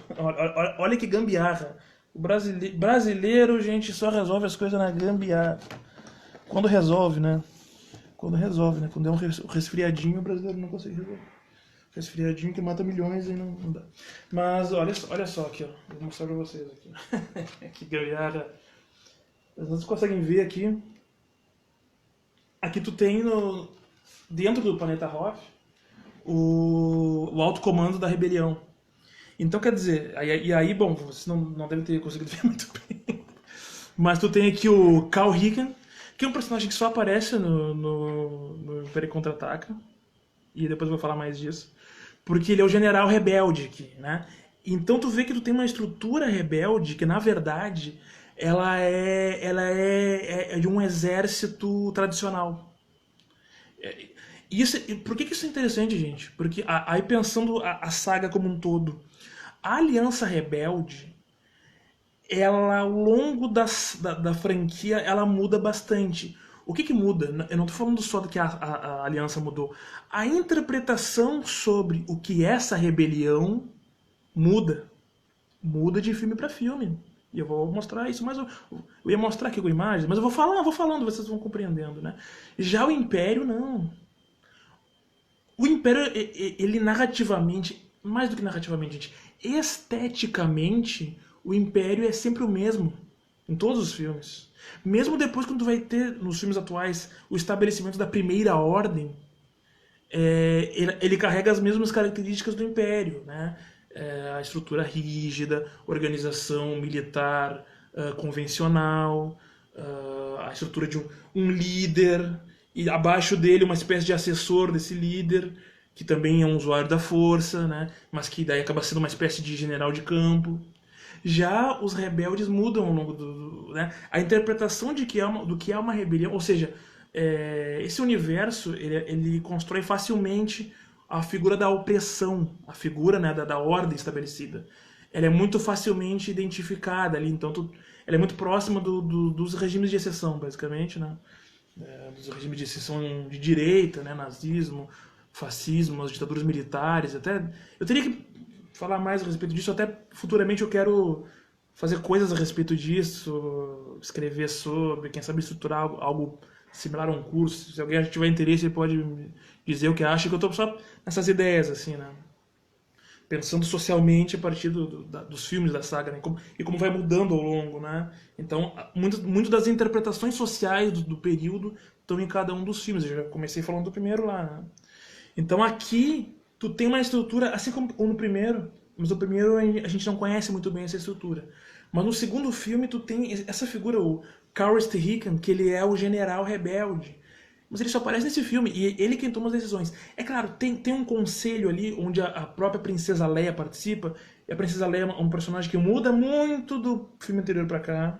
Olha que gambiarra. O brasileiro, gente, só resolve as coisas na gambiarra. Quando resolve, né? Quando é um resfriadinho, o brasileiro não consegue resolver. Resfriadinho que mata milhões e não dá. Mas olha só aqui, ó. Vou mostrar pra vocês aqui. Que gambiarra. Vocês conseguem ver aqui. Aqui tu tem dentro do planeta Hoth o alto comando da rebelião. Então quer dizer, e aí, bom, vocês não devem ter conseguido ver muito bem. Mas tu tem aqui o Cal Regan, que é um personagem que só aparece no Império Contra-Ataca. E depois eu vou falar mais disso. Porque ele é o general rebelde aqui, né? Então tu vê que tu tem uma estrutura rebelde que, na verdade, ela é de um exército tradicional. Isso, por que isso é interessante, gente? Porque aí pensando a saga como um todo, a Aliança Rebelde, ela ao longo da franquia, ela muda bastante. O que muda? Eu não estou falando só do que a Aliança mudou. A interpretação sobre o que é essa rebelião muda. Muda de filme para filme. E eu vou mostrar isso, mas eu ia mostrar aqui com imagens, mas eu vou falando, vocês vão compreendendo, né? Já o Império, não. O Império, ele narrativamente, mais do que narrativamente, gente, esteticamente, o Império é sempre o mesmo em todos os filmes. Mesmo depois, quando tu vai ter, nos filmes atuais, o estabelecimento da Primeira Ordem, ele carrega as mesmas características do Império, né? A estrutura rígida, organização militar convencional, a estrutura de um líder, e abaixo dele uma espécie de assessor desse líder, que também é um usuário da força, né? Mas que daí acaba sendo uma espécie de general de campo. Já os rebeldes mudam ao longo né? A interpretação do que é uma rebelião, ou seja, esse universo ele constrói facilmente a figura da opressão, a figura, né, da ordem estabelecida. Ela é muito facilmente identificada ali, então ela é muito próxima dos regimes de exceção, basicamente, né? Dos regimes de exceção de direita, né, nazismo, fascismo, as ditaduras militares, até eu teria que falar mais a respeito disso, até futuramente eu quero fazer coisas a respeito disso, escrever sobre, quem sabe estruturar algo similar a um curso. Se alguém tiver interesse, ele pode me dizer o que acha, que eu estou só nessas ideias, assim, né? Pensando socialmente a partir dos filmes da saga, né? E como vai mudando ao longo, né? Então, muito das interpretações sociais do período estão em cada um dos filmes. Eu já comecei falando do primeiro lá, né? Então aqui tu tem uma estrutura, assim como no primeiro, mas o primeiro a gente não conhece muito bem essa estrutura. Mas no segundo filme tu tem essa figura, o Carl Hicken, que ele é o general rebelde. Mas ele só aparece nesse filme, e ele quem toma as decisões. É claro, tem um conselho ali, onde a própria Princesa Leia participa, e a Princesa Leia é um personagem que muda muito do filme anterior pra cá.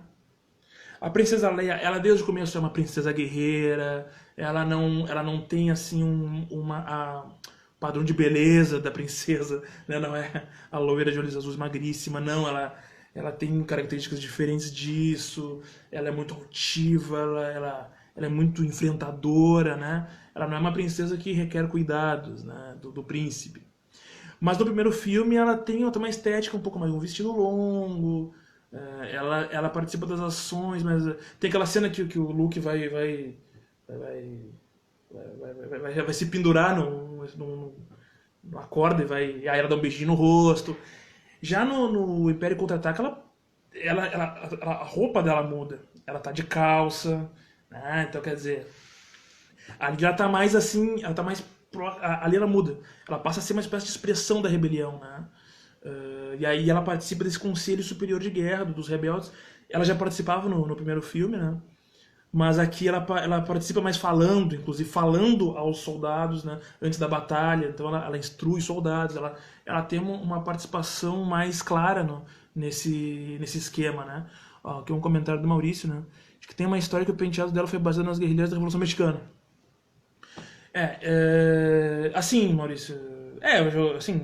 A Princesa Leia, ela desde o começo é uma princesa guerreira, ela não tem assim padrão de beleza da princesa, né? Não é a loira de olhos azuis magríssima, não, ela tem características diferentes disso, ela é muito altiva, ela é muito enfrentadora, né? Ela não é uma princesa que requer cuidados, né, do príncipe. Mas no primeiro filme ela tem uma estética um pouco mais, um vestido longo, ela participa das ações, mas tem aquela cena que o Luke vai se pendurar numa corda e aí ela dá um beijinho no rosto. Já no Império Contra-Ataca, a roupa dela muda. Ela tá de calça, né? Então quer dizer, ali ela tá mais assim, ali ela muda. Ela passa a ser uma espécie de expressão da rebelião, né? E aí ela participa desse Conselho Superior de Guerra dos rebeldes. Ela já participava no primeiro filme, né? Mas aqui ela participa mais falando, inclusive falando aos soldados, né, antes da batalha. Então ela instrui soldados, ela tem uma participação mais clara nesse esquema, né? Ó, aqui um comentário do Maurício, né? Acho que tem uma história que o penteado dela foi baseado nas guerrilheiras da Revolução Mexicana. Assim, Maurício,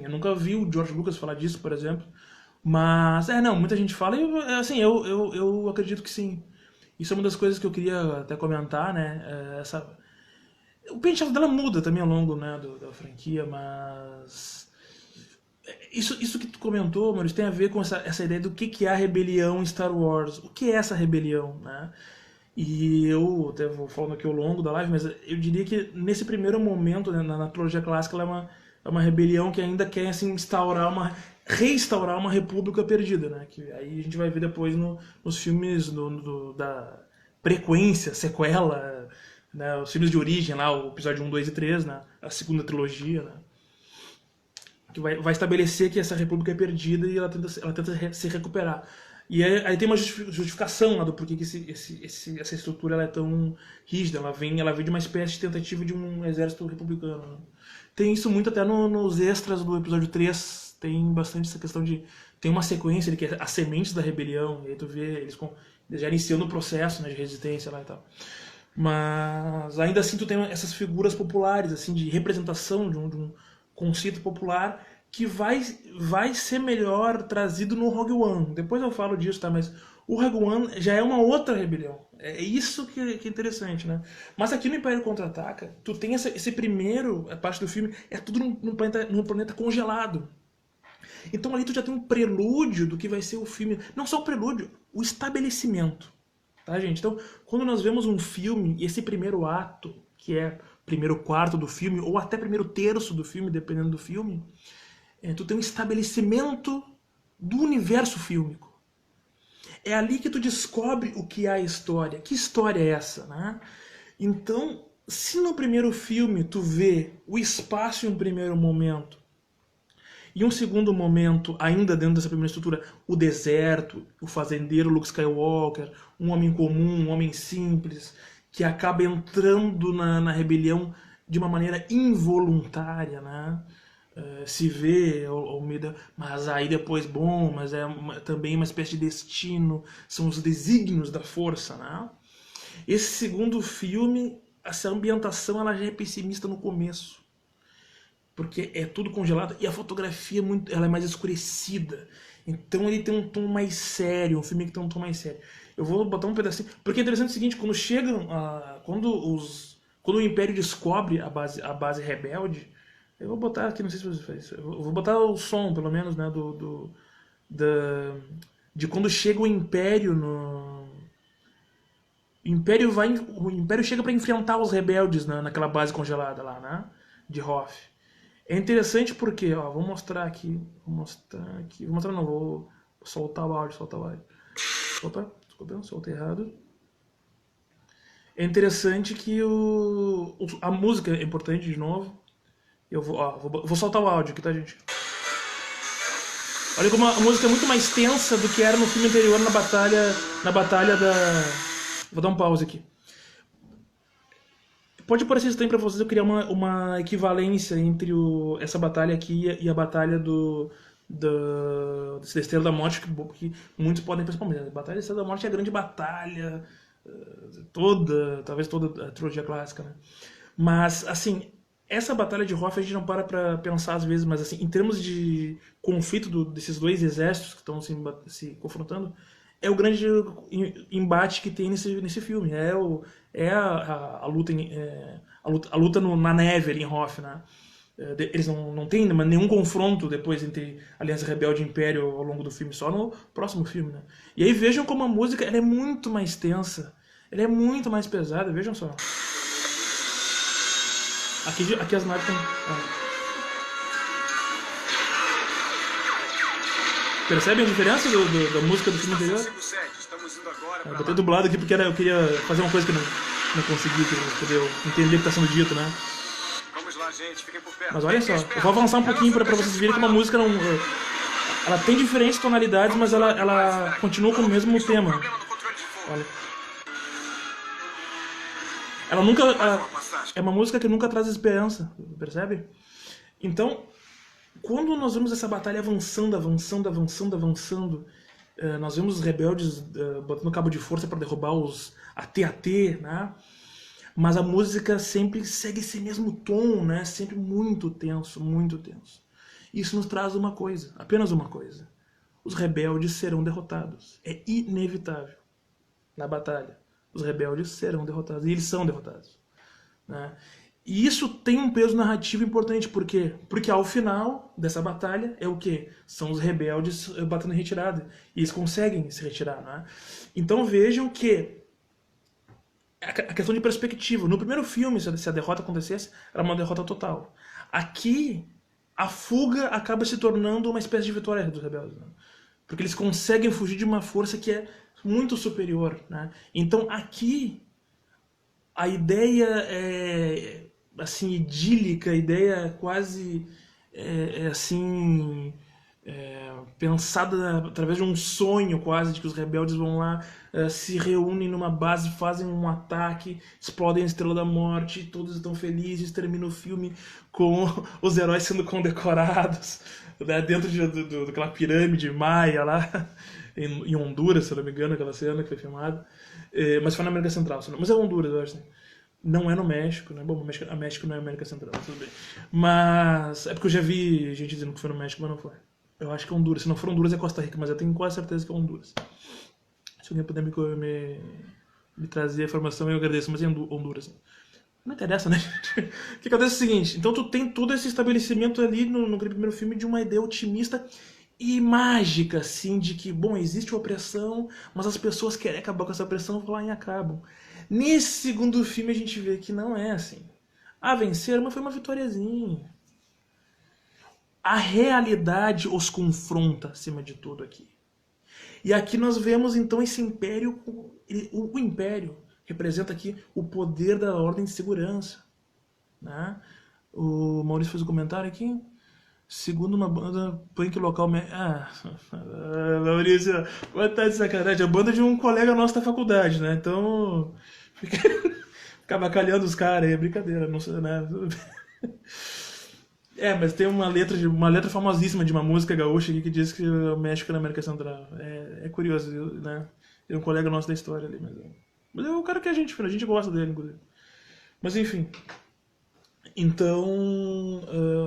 eu nunca vi o George Lucas falar disso, por exemplo. Mas, não, muita gente fala e, assim, eu acredito que sim. Isso é uma das coisas que eu queria até comentar, né? O penteado dela muda também ao longo, né, da franquia, mas isso que tu comentou, Maurício, tem a ver com essa ideia do que é a rebelião em Star Wars. O que é essa rebelião, né? E eu até vou falando aqui ao longo da live, mas eu diria que nesse primeiro momento, né, na trilogia clássica, ela é uma rebelião que ainda quer assim, reestaurar uma república perdida, né? Que aí a gente vai ver depois nos filmes da prequência, sequela, né? Os filmes de origem lá, o episódio 1, 2 e 3, né? A segunda trilogia, né? Que vai estabelecer que essa república é perdida e ela tenta se recuperar. E aí tem uma justificação lá do porquê que essa estrutura ela é tão rígida. Ela vem de uma espécie de tentativa de um exército republicano, né? Tem isso muito até nos extras do episódio 3. Tem bastante essa questão de... Tem uma sequência que é as sementes da rebelião. E aí tu vê eles já iniciando o processo, né, de resistência lá e tal. Mas ainda assim tu tem essas figuras populares, assim, de representação de um conceito popular que vai ser melhor trazido no Rogue One. Depois eu falo disso, tá? Mas o Rogue One já é uma outra rebelião. É isso que é interessante, né? Mas aqui no Império Contra-Ataca, tu tem esse primeiro parte do filme, é tudo num planeta congelado. Então ali tu já tem um prelúdio do que vai ser o filme. Não só o prelúdio, o estabelecimento. Tá, gente? Então, quando nós vemos um filme, esse primeiro ato, que é primeiro quarto do filme, ou até primeiro terço do filme, dependendo do filme, tu tem um estabelecimento do universo fílmico. É ali que tu descobre o que é a história. Que história é essa, né? Então, se no primeiro filme tu vê o espaço em um primeiro momento, e um segundo momento, ainda dentro dessa primeira estrutura, o deserto, o fazendeiro Luke Skywalker, um homem comum, um homem simples, que acaba entrando na rebelião de uma maneira involuntária, né? Se vê ao meio mas aí depois, bom, mas é também uma espécie de destino, são os desígnios da força, né? Esse segundo filme, essa ambientação ela já é pessimista no começo, porque é tudo congelado e a fotografia ela é mais escurecida, então ele tem um tom mais sério, um filme que tem um tom mais sério. Eu vou botar um pedacinho, porque é interessante o seguinte, quando chegam, quando o Império descobre a base rebelde, eu vou botar aqui, não sei se você faz isso, eu vou botar o som, pelo menos, né, de quando chega o Império no... O Império chega para enfrentar os rebeldes naquela base congelada lá, né, de Hoth. É interessante porque, ó, vou mostrar não, vou soltar o áudio, Opa, desculpa, eu soltei errado. É interessante que a música é importante, de novo. Eu vou soltar o áudio aqui, tá, gente? Olha como a música é muito mais tensa do que era no filme anterior, na batalha da... Vou dar um pause aqui. Pode parecer estranho pra vocês eu criar uma equivalência entre essa batalha aqui e a batalha desse Estrela da Morte, que muitos podem pensar, mas a Batalha da Estrela da Morte é a grande batalha, talvez toda a trilogia clássica, né? Mas, assim, essa batalha de Hoth a gente não para pra pensar às vezes, mas assim, em termos de conflito desses dois exércitos que estão se confrontando, é o grande embate que tem nesse filme. A luta na neve ali em Hoth, né? Eles não têm nenhum confronto depois entre Aliança Rebelde e Império ao longo do filme, só no próximo filme, né? E aí vejam como a música ela é muito mais tensa, ela é muito mais pesada, vejam só. Aqui as naves estão... Percebem a diferença da música do filme anterior? Eu botei dublado aqui porque eu queria fazer uma coisa que eu não consegui, para poder entender o que está sendo dito, né? Mas olha só, eu vou avançar um pouquinho para vocês verem como a música não... Ela tem diferentes tonalidades, mas ela continua com o mesmo tema. Olha. Ela nunca... É uma música que nunca traz esperança, percebe? Então, quando nós vemos essa batalha avançando, nós vemos os rebeldes botando cabo de força para derrubar os AT-AT, né? Mas a música sempre segue esse mesmo tom, né? Sempre muito tenso, muito tenso. Isso nos traz uma coisa, apenas uma coisa. Os rebeldes serão derrotados. É inevitável. Na batalha, os rebeldes serão derrotados. E eles são derrotados, né? E isso tem um peso narrativo importante, por quê? Porque ao final dessa batalha é o quê? São os rebeldes batendo em retirada. E eles conseguem se retirar, né? Então vejam que a questão de perspectiva. No primeiro filme, se a derrota acontecesse, era uma derrota total. Aqui, a fuga acaba se tornando uma espécie de vitória dos rebeldes, né? Porque eles conseguem fugir de uma força que é muito superior, né? Então aqui, a ideia é assim, idílica, a ideia quase assim, pensada através de um sonho quase, de que os rebeldes vão lá, se reúnem numa base, fazem um ataque, explodem a Estrela da Morte, todos estão felizes, termina o filme com os heróis sendo condecorados, né, dentro daquela pirâmide maia lá. em Honduras, se não me engano, aquela cena que foi filmada. Mas foi na América Central. Mas é Honduras, eu acho. Né? Não é no México, né? Bom, a México não é América Central, tudo bem. Mas é porque eu já vi gente dizendo que foi no México, mas não foi. Eu acho que é Honduras. Se não for Honduras, é Costa Rica, mas eu tenho quase certeza que é Honduras. Se alguém puder me trazer a informação, eu agradeço, mas é Honduras. Não interessa, né, gente? O que acontece é o seguinte, então tu tem todo esse estabelecimento ali no primeiro filme de uma ideia otimista e mágica, assim, de que, bom, existe opressão, mas as pessoas querem acabar com essa opressão, vão lá e acabam. Nesse segundo filme a gente vê que não é assim. A vencer, mas foi uma vitóriazinha. A realidade os confronta, acima de tudo, aqui. E aqui nós vemos, então, esse império, o império representa aqui o poder da ordem de segurança. Né? O Maurício fez um comentário aqui. Segundo uma banda punk local... Maurício, tá de sacanagem. É a banda de um colega nosso da faculdade, né? Então... Ficar bacalhando os caras aí, é brincadeira. Não sei, né? Mas tem uma letra famosíssima de uma música gaúcha aqui que diz que o México é na América Central. É curioso, né? É um colega nosso da história ali, mas é o cara que a gente gosta dele, inclusive. Mas enfim. Então,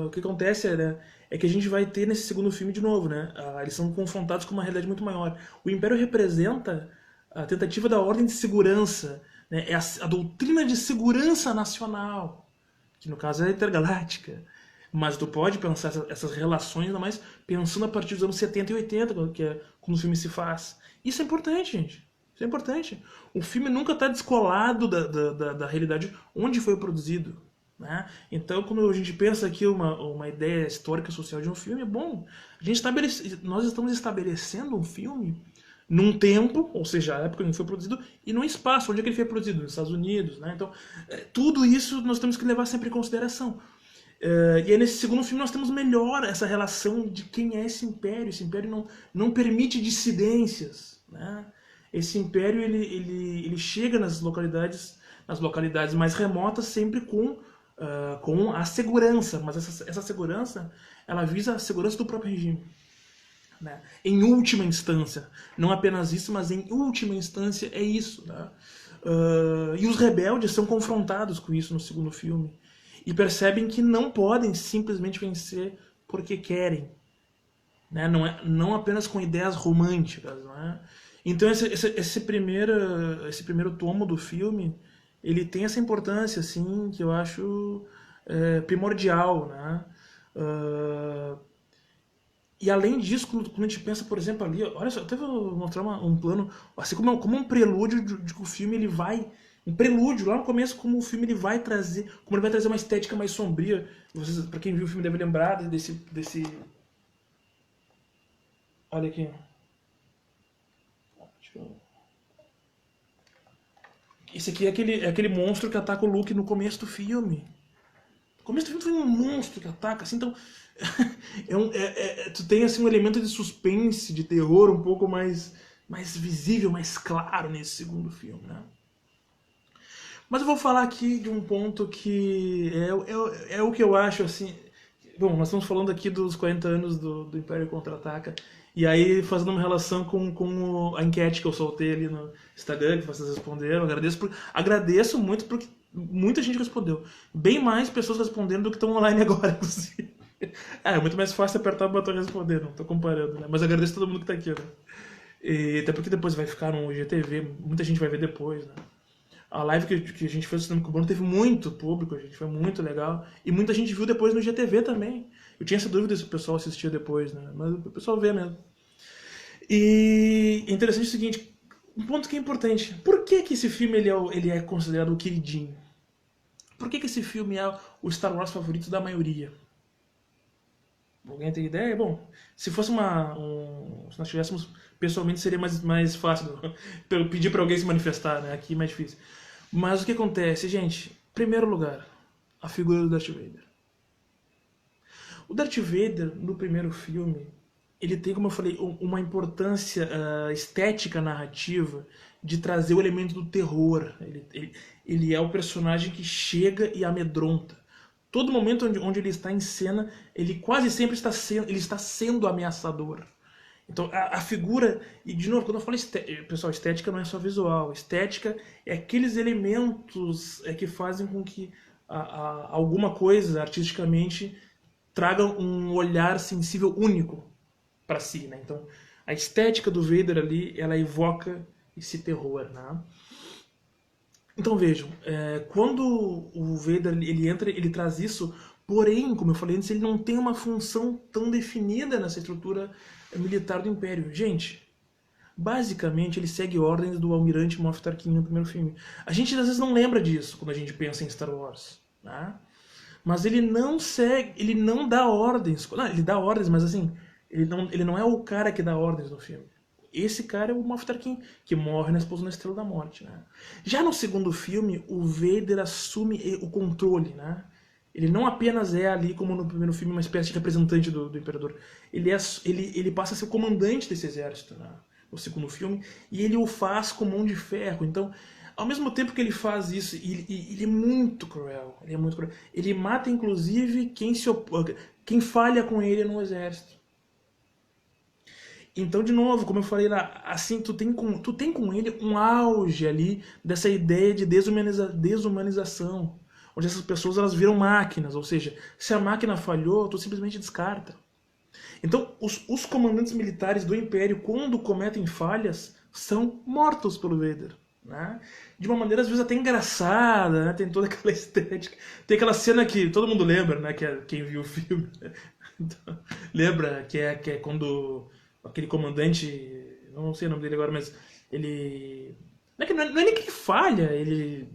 o que acontece é que a gente vai ter nesse segundo filme de novo, né? Eles são confrontados com uma realidade muito maior. O Império representa a tentativa da ordem de segurança, né? É a doutrina de segurança nacional, que no caso é intergaláctica. Mas tu pode pensar essas relações, ainda mais pensando a partir dos anos 70 e 80, que é quando o filme se faz. Isso é importante, gente. Isso é importante. O filme nunca está descolado da realidade onde foi produzido. Né? Então, quando a gente pensa aqui uma ideia histórica social de um filme, é bom. Nós estamos estabelecendo um filme num tempo, ou seja, a época em que foi produzido, e num espaço, onde é que ele foi produzido? Nos Estados Unidos. Né? Então, tudo isso nós temos que levar sempre em consideração. E aí nesse segundo filme nós temos melhor essa relação de quem é esse império. Esse império não permite dissidências. Né? Esse império ele chega nas localidades mais remotas sempre com a segurança, mas essa segurança ela visa a segurança do próprio regime. Né? Em última instância, não apenas isso, mas em última instância é isso. Né? E os rebeldes são confrontados com isso no segundo filme. E percebem que não podem simplesmente vencer porque querem. Né? Não apenas com ideias românticas. Né? Então esse primeiro tomo do filme, ele tem essa importância assim, que eu acho primordial. Né? E além disso, quando a gente pensa, por exemplo, ali, olha só, eu até vou mostrar um plano, assim como um prelúdio de que o filme ele vai... Um prelúdio, lá no começo, como o filme ele vai trazer uma estética mais sombria. Pra quem viu o filme deve lembrar desse... Olha aqui. Esse aqui é aquele monstro que ataca o Luke no começo do filme. No começo do filme tem um monstro que ataca, assim, então... tu tem assim, um elemento de suspense, de terror um pouco mais visível, mais claro nesse segundo filme, né? Mas eu vou falar aqui de um ponto que é o que eu acho assim... Bom, nós estamos falando aqui dos 40 anos do Império Contra-Ataca. E aí, fazendo uma relação com a enquete que eu soltei ali no Instagram, que vocês responderam. Agradeço muito porque muita gente respondeu. Bem mais pessoas respondendo do que estão online agora, inclusive. É muito mais fácil apertar o botão e responder, não tô comparando, né? Mas agradeço a todo mundo que tá aqui, né? E até porque depois vai ficar no IGTV, muita gente vai ver depois, né? A live que a gente fez no Cinema Cubano teve muito público, gente, foi muito legal. E muita gente viu depois no IGTV também. Eu tinha essa dúvida se o pessoal assistia depois, né? Mas o pessoal vê mesmo. E é interessante o seguinte, um ponto que é importante. Por que esse filme ele é considerado o queridinho? Por que esse filme é o Star Wars favorito da maioria? Alguém tem ideia? Bom, se fosse se nós tivéssemos pessoalmente seria mais fácil pedir para alguém se manifestar, né? Aqui é mais difícil. Mas o que acontece, gente? Em primeiro lugar, a figura do Darth Vader. O Darth Vader, no primeiro filme, ele tem, como eu falei, uma importância estética narrativa de trazer o elemento do terror. Ele é o personagem que chega e amedronta. Todo momento onde ele está em cena, ele quase sempre está sendo ameaçador. Então, a figura, e de novo, quando eu falo pessoal, estética não é só visual, estética é aqueles elementos que fazem com que alguma coisa artisticamente traga um olhar sensível único para si, né? Então, a estética do Vader ali, ela evoca esse terror, né? Então vejam, quando o Vader ele entra, ele traz isso, porém, como eu falei antes, ele não tem uma função tão definida nessa estrutura militar do Império. Gente, basicamente ele segue ordens do Almirante Moff Tarkin no primeiro filme. A gente às vezes não lembra disso quando a gente pensa em Star Wars, né? Mas ele não segue, ele não dá ordens. Não, ele dá ordens, mas assim, ele não é o cara que dá ordens no filme. Esse cara é o Moff Tarkin, que morre na Explosão na Estrela da Morte, né? Já no segundo filme, o Vader assume o controle, né? Ele não apenas é ali, como no primeiro filme, uma espécie de representante do Imperador. Ele passa a ser o comandante desse exército, né? No segundo filme, e ele o faz com mão de ferro. Então, ao mesmo tempo que ele faz isso, ele é muito cruel. Ele é muito cruel. Ele mata, inclusive, quem falha com ele no exército. Então, de novo, como eu falei lá, assim, tu tem com ele um auge ali dessa ideia de desumanização, onde essas pessoas elas viram máquinas, ou seja, se a máquina falhou, tu simplesmente descarta. Então, os comandantes militares do Império, quando cometem falhas, são mortos pelo Vader. Né? De uma maneira, às vezes, até engraçada, né? Tem toda aquela estética. Tem aquela cena que todo mundo lembra, né? Que quem viu o filme. Então, lembra que é quando aquele comandante, não sei o nome dele agora, mas ele... Não é nem que ele falha, ele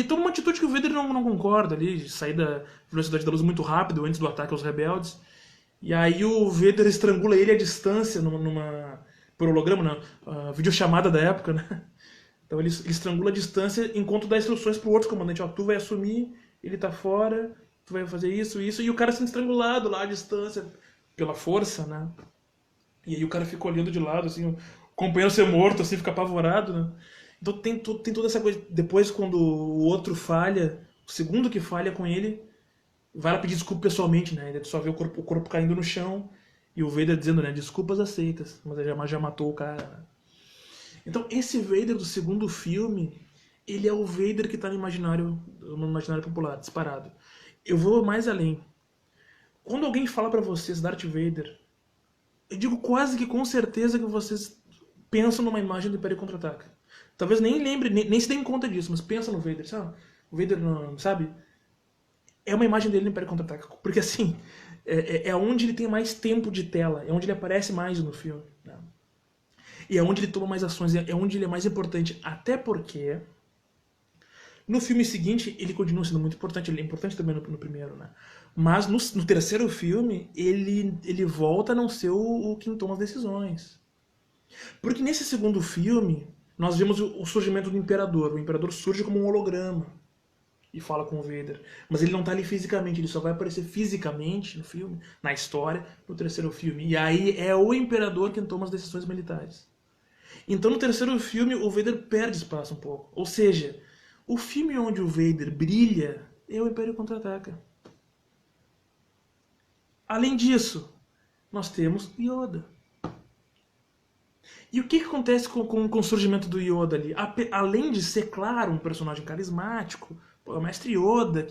toma uma atitude que o Vader não concorda ali, de sair da velocidade da luz muito rápido antes do ataque aos rebeldes. E aí o Vader estrangula ele à distância por holograma, videochamada da época, né? Então ele estrangula a distância enquanto dá instruções pro outro comandante, ó, tu vai assumir, ele tá fora, tu vai fazer isso, e o cara sendo estrangulado lá à distância pela força, né? E aí o cara fica olhando de lado, assim, o companheiro ser morto, assim, fica apavorado, né? Então tem toda essa coisa. Depois, quando o outro falha, o segundo que falha com ele, vai lá pedir desculpa pessoalmente, né? Ele só vê o corpo caindo no chão e o Vader dizendo, né? Desculpas aceitas, mas ele já matou o cara. Né? Então esse Vader do segundo filme, ele é o Vader que tá no imaginário popular, disparado. Eu vou mais além. Quando alguém fala pra vocês Darth Vader, eu digo quase que com certeza que vocês pensam numa imagem do Império Contra-Ataca. Talvez nem lembre, nem se deem conta disso, mas pensa no Vader, sabe? O Vader, sabe? É uma imagem dele no Império Contra-Ataca. Porque assim, é onde ele tem mais tempo de tela, é onde ele aparece mais no filme. Né? E é onde ele toma mais ações, é onde ele é mais importante. Até porque no filme seguinte ele continua sendo muito importante, ele é importante também no primeiro, né? Mas no terceiro filme ele volta a não ser o quem toma as decisões. Porque nesse segundo filme nós vemos o surgimento do Imperador. O Imperador surge como um holograma e fala com o Vader. Mas ele não está ali fisicamente, ele só vai aparecer fisicamente no filme, na história, no terceiro filme. E aí é o Imperador quem toma as decisões militares. Então no terceiro filme o Vader perde espaço um pouco. Ou seja, o filme onde o Vader brilha é o Império Contra-Ataca. Além disso, nós temos Yoda. E o que acontece com o surgimento do Yoda ali? Além de ser, claro, um personagem carismático, o Mestre Yoda,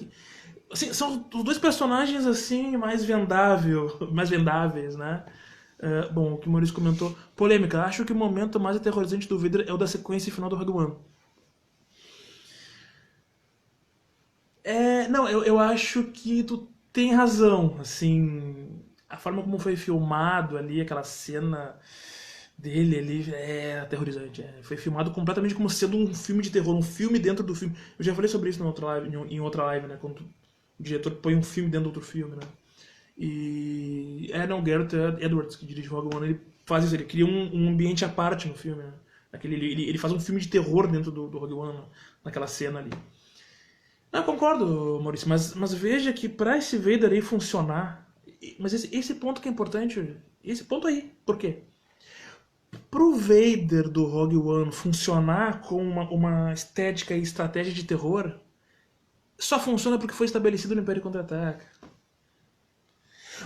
assim, são os dois personagens assim mais vendáveis, né? Bom, o que o Maurício comentou, polêmica, acho que o momento mais aterrorizante do Vader é o da sequência final do Rogue One. Não, eu acho que tu tem razão, assim, a forma como foi filmado ali, aquela cena dele ali é aterrorizante. Foi filmado completamente como sendo um filme de terror, um filme dentro do filme. Eu já falei sobre isso em outra live, né? Quando o diretor põe um filme dentro do outro filme, né? E não, Gareth Edwards, que dirige Rogue One, ele faz isso, ele cria um ambiente à parte no filme, né? Ele faz um filme de terror dentro do Rogue One, né? Naquela cena ali. Não, eu concordo, Maurício, mas veja que pra esse Vader aí funcionar, mas esse ponto que é importante, esse ponto aí, por quê? Pro Vader do Rogue One funcionar com uma estética e estratégia de terror, só funciona porque foi estabelecido no Império Contra-Ataca.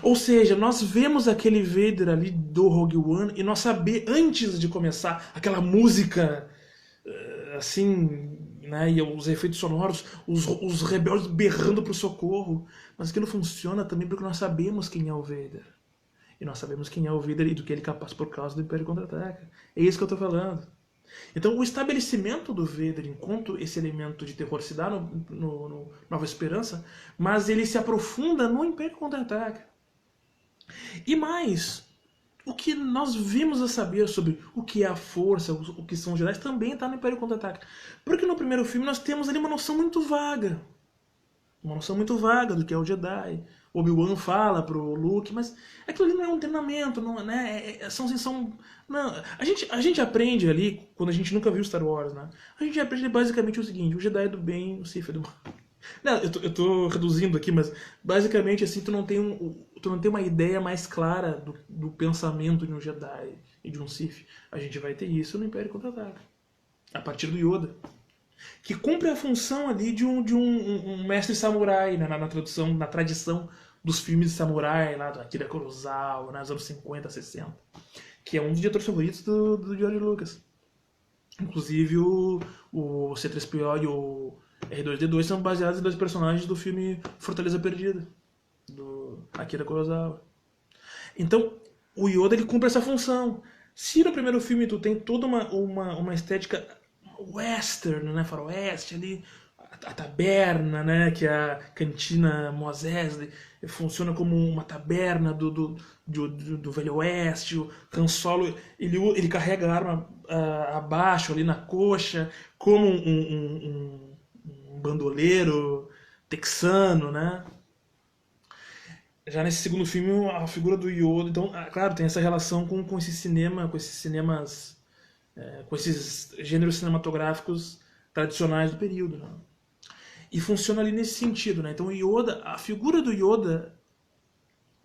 Ou seja, nós vemos aquele Vader ali do Rogue One e nós saber antes de começar aquela música assim, né, e os efeitos sonoros, os rebeldes berrando pro socorro, mas aquilo funciona também porque nós sabemos quem é o Vader. E nós sabemos quem é o Vader e do que ele é capaz por causa do Império Contra-Ataca. É isso que eu tô falando. Então, o estabelecimento do Vader enquanto esse elemento de terror se dá no Nova Esperança, mas ele se aprofunda no Império Contra-Ataca. E mais, o que nós vimos a saber sobre o que é a força, o que são os Jedi, também está no Império Contra-Ataca. Porque no primeiro filme nós temos ali uma noção muito vaga. Uma noção muito vaga do que é o Jedi. Obi-Wan fala pro Luke, mas aquilo ali não é um treinamento, não, né? Não. A gente aprende ali, quando a gente nunca viu Star Wars, né? A gente aprende basicamente o seguinte: o Jedi é do bem, o Sith é do mal. Não, eu tô reduzindo aqui, mas basicamente assim tu não tem uma ideia mais clara do pensamento de um Jedi e de um Sith. A gente vai ter isso no Império Contra-Ataca, a partir do Yoda, que cumpre a função ali de um mestre samurai, né, na tradição dos filmes de samurai, lá do Akira Kurosawa, nos anos 50, 60, que é um dos diretores favoritos do George Lucas. Inclusive o C-3PO e o R2-D2 são baseados em dois personagens do filme Fortaleza Perdida, do Akira Kurosawa. Então, o Yoda ele cumpre essa função. Se no primeiro filme tu tem toda uma estética western, né, faroeste ali, a taberna, né, que é a cantina Mos Eisley, funciona como uma taberna do Velho Oeste. O Han Solo ele carrega a arma abaixo ali na coxa, como um bandoleiro texano, né? Já nesse segundo filme, a figura do Yoda, então, claro, tem essa relação com esse cinema, com esses cinemas, com esses gêneros cinematográficos tradicionais do período, né? E funciona ali nesse sentido, né? Então, o Yoda, a figura do Yoda,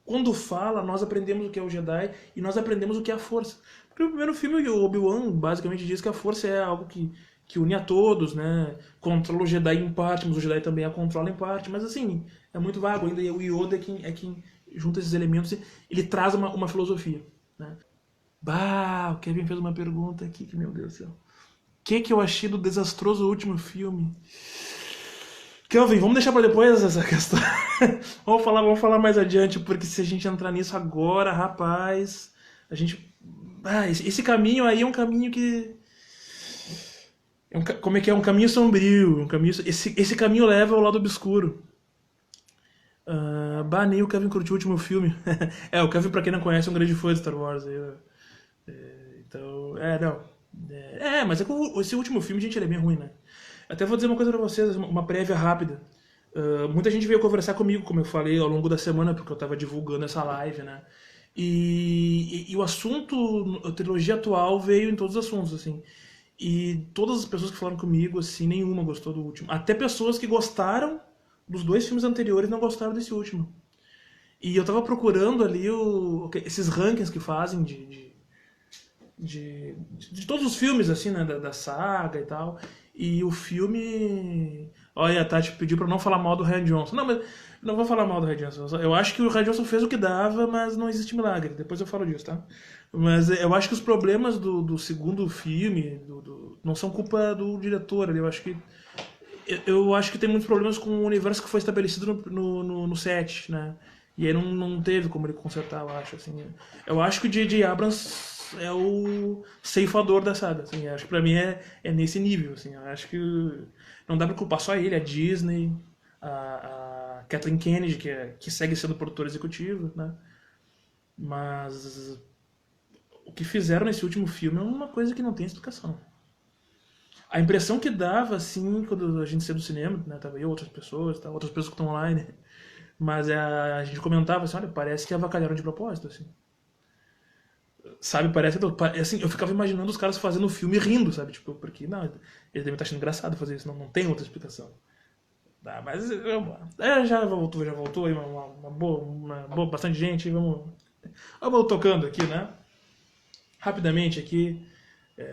quando fala, nós aprendemos o que é o Jedi e nós aprendemos o que é a Força. Porque no primeiro filme, o Obi-Wan basicamente diz que a Força é algo que une a todos, né? Controla o Jedi em parte, mas o Jedi também a controla em parte. Mas assim, é muito vago ainda. E o Yoda é quem junta esses elementos e ele traz uma filosofia, né? Bah, o Kevin fez uma pergunta aqui que, meu Deus do céu. O que eu achei do desastroso último filme? Kelvin, vamos deixar pra depois essa questão. vamos falar mais adiante, porque se a gente entrar nisso agora, rapaz, a gente... esse caminho aí é um caminho que... como é que é? Um caminho sombrio. Esse caminho leva ao lado obscuro. Nem o Kevin curtiu o último filme. O Kevin, pra quem não conhece, é um grande fã de Star Wars. Então, não. Mas é que esse último filme, gente, ele é bem ruim, né? Até vou dizer uma coisa pra vocês, uma prévia rápida. Muita gente veio conversar comigo, como eu falei, ao longo da semana, porque eu tava divulgando essa live, né? E o assunto, a trilogia atual veio em todos os assuntos, assim. E todas as pessoas que falaram comigo, assim, nenhuma gostou do último. Até pessoas que gostaram dos dois filmes anteriores não gostaram desse último. E eu tava procurando ali esses rankings que fazem de todos os filmes, assim, né, da saga e tal. E o filme... Olha, a Tati pediu pra não falar mal do Rian Johnson. Não, mas não vou falar mal do Rian Johnson. Eu acho que o Rian Johnson fez o que dava, mas não existe milagre. Depois eu falo disso, tá? Mas eu acho que os problemas do segundo filme não são culpa do diretor ali. Eu acho que tem muitos problemas com o universo que foi estabelecido no set, né? E aí não teve como ele consertar, eu acho, assim. Eu acho que o J.J. Abrams é o ceifador da saga, assim. Eu acho que pra mim é nesse nível, assim. Eu acho que não dá pra culpar só ele, a Disney, a Kathleen Kennedy, que segue sendo produtora executiva, né? Mas o que fizeram nesse último filme é uma coisa que não tem explicação. A impressão que dava, assim, quando a gente saiu do cinema, né, tava eu, outras pessoas que estão online, mas a gente comentava assim, olha, parece que avacalharam de propósito, assim. Sabe, parece que assim, eu ficava imaginando os caras fazendo o filme rindo, sabe, tipo, porque, não, eles devem estar achando engraçado fazer isso, não tem outra explicação. Mas já voltou aí uma boa, bastante gente, vamos tocando aqui, né? Rapidamente aqui.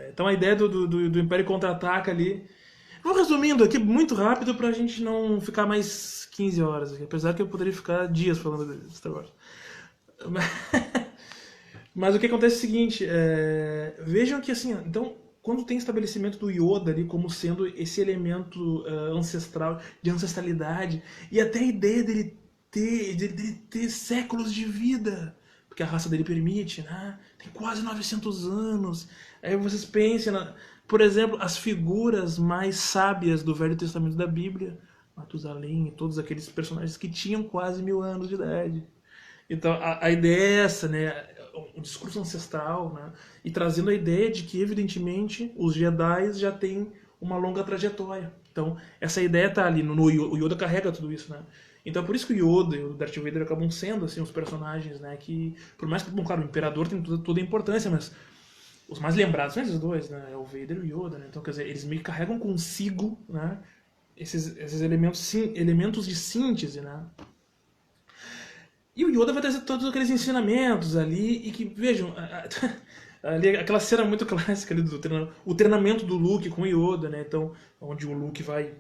Então a ideia do Império Contra-Ataca ali. Vou resumindo aqui muito rápido pra gente não ficar mais 15 horas aqui, apesar que eu poderia ficar dias falando de Star Wars. Mas o que acontece é o seguinte, vejam que assim, então, quando tem estabelecimento do Yoda ali como sendo esse elemento ancestral, de ancestralidade, e até a ideia dele ter séculos de vida, porque a raça dele permite, né? Tem quase 900 anos. Aí vocês pensem, por exemplo, as figuras mais sábias do Velho Testamento da Bíblia, Matusalém e todos aqueles personagens que tinham quase 1000 anos de idade. Então, a ideia é essa, né? O discurso ancestral, né? E trazendo a ideia de que, evidentemente, os Jedi já têm uma longa trajetória. Então, essa ideia tá ali, o Yoda carrega tudo isso, né? Então, por isso que o Yoda e o Darth Vader acabam sendo, assim, os personagens, né? Que, por mais que, bom, claro, o Imperador tem toda a importância, mas os mais lembrados são esses dois, né? É o Vader e o Yoda, né? Então, quer dizer, eles meio que carregam consigo, né? Esses elementos de síntese, né? E o Yoda vai trazer todos aqueles ensinamentos ali e que, vejam, ali, aquela cena muito clássica ali do o treinamento do Luke com o Yoda, né? Então, onde o Luke vai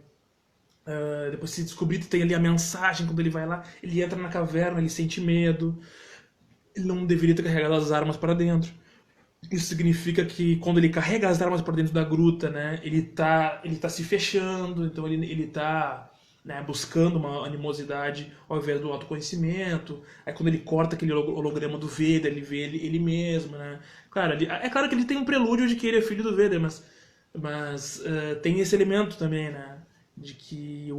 depois se descobrir que tem ali a mensagem quando ele vai lá, ele entra na caverna, ele sente medo, ele não deveria ter carregado as armas para dentro. Isso significa que quando ele carrega as armas para dentro da gruta, né, ele tá se fechando, então ele tá, né, buscando uma animosidade ao invés do autoconhecimento. Aí quando ele corta aquele holograma do Vader, ele vê ele mesmo, né? Claro, é claro que ele tem um prelúdio de que ele é filho do Vader, mas tem esse elemento também, né, de que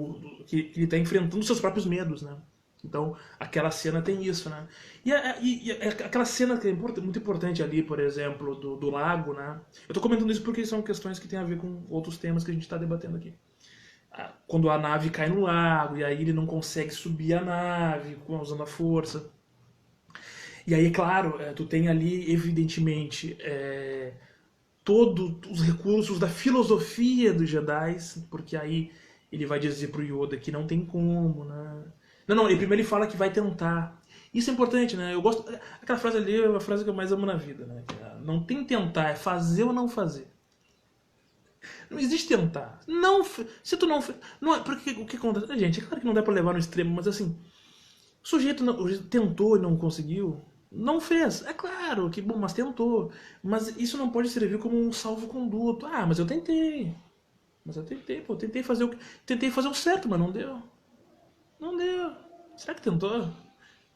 ele está enfrentando seus próprios medos, né? Então, aquela cena tem isso, né? E aquela cena que é muito importante ali, por exemplo, do lago, né? Eu tô comentando isso porque são questões que têm a ver com outros temas que a gente está debatendo aqui. Quando a nave cai no lago, e aí ele não consegue subir a nave usando a força. E aí, claro, tu tem ali, evidentemente, todos os recursos da filosofia dos Jedi, porque aí ele vai dizer pro Yoda que não tem como, né? Não, ele primeiro ele fala que vai tentar. Isso é importante, né? Eu gosto. Aquela frase ali é a frase que eu mais amo na vida, né? Não tem tentar, é fazer ou não fazer. Não existe tentar. Não, se tu não, não é porque o que acontece, gente, é claro que não dá para levar no extremo, mas assim, o sujeito tentou e não conseguiu, não fez. É claro que bom, mas tentou. Mas isso não pode servir como um salvo-conduto. Ah, mas eu tentei. Mas eu tentei, pô, tentei fazer o certo, mas não deu. Não deu. Será que tentou?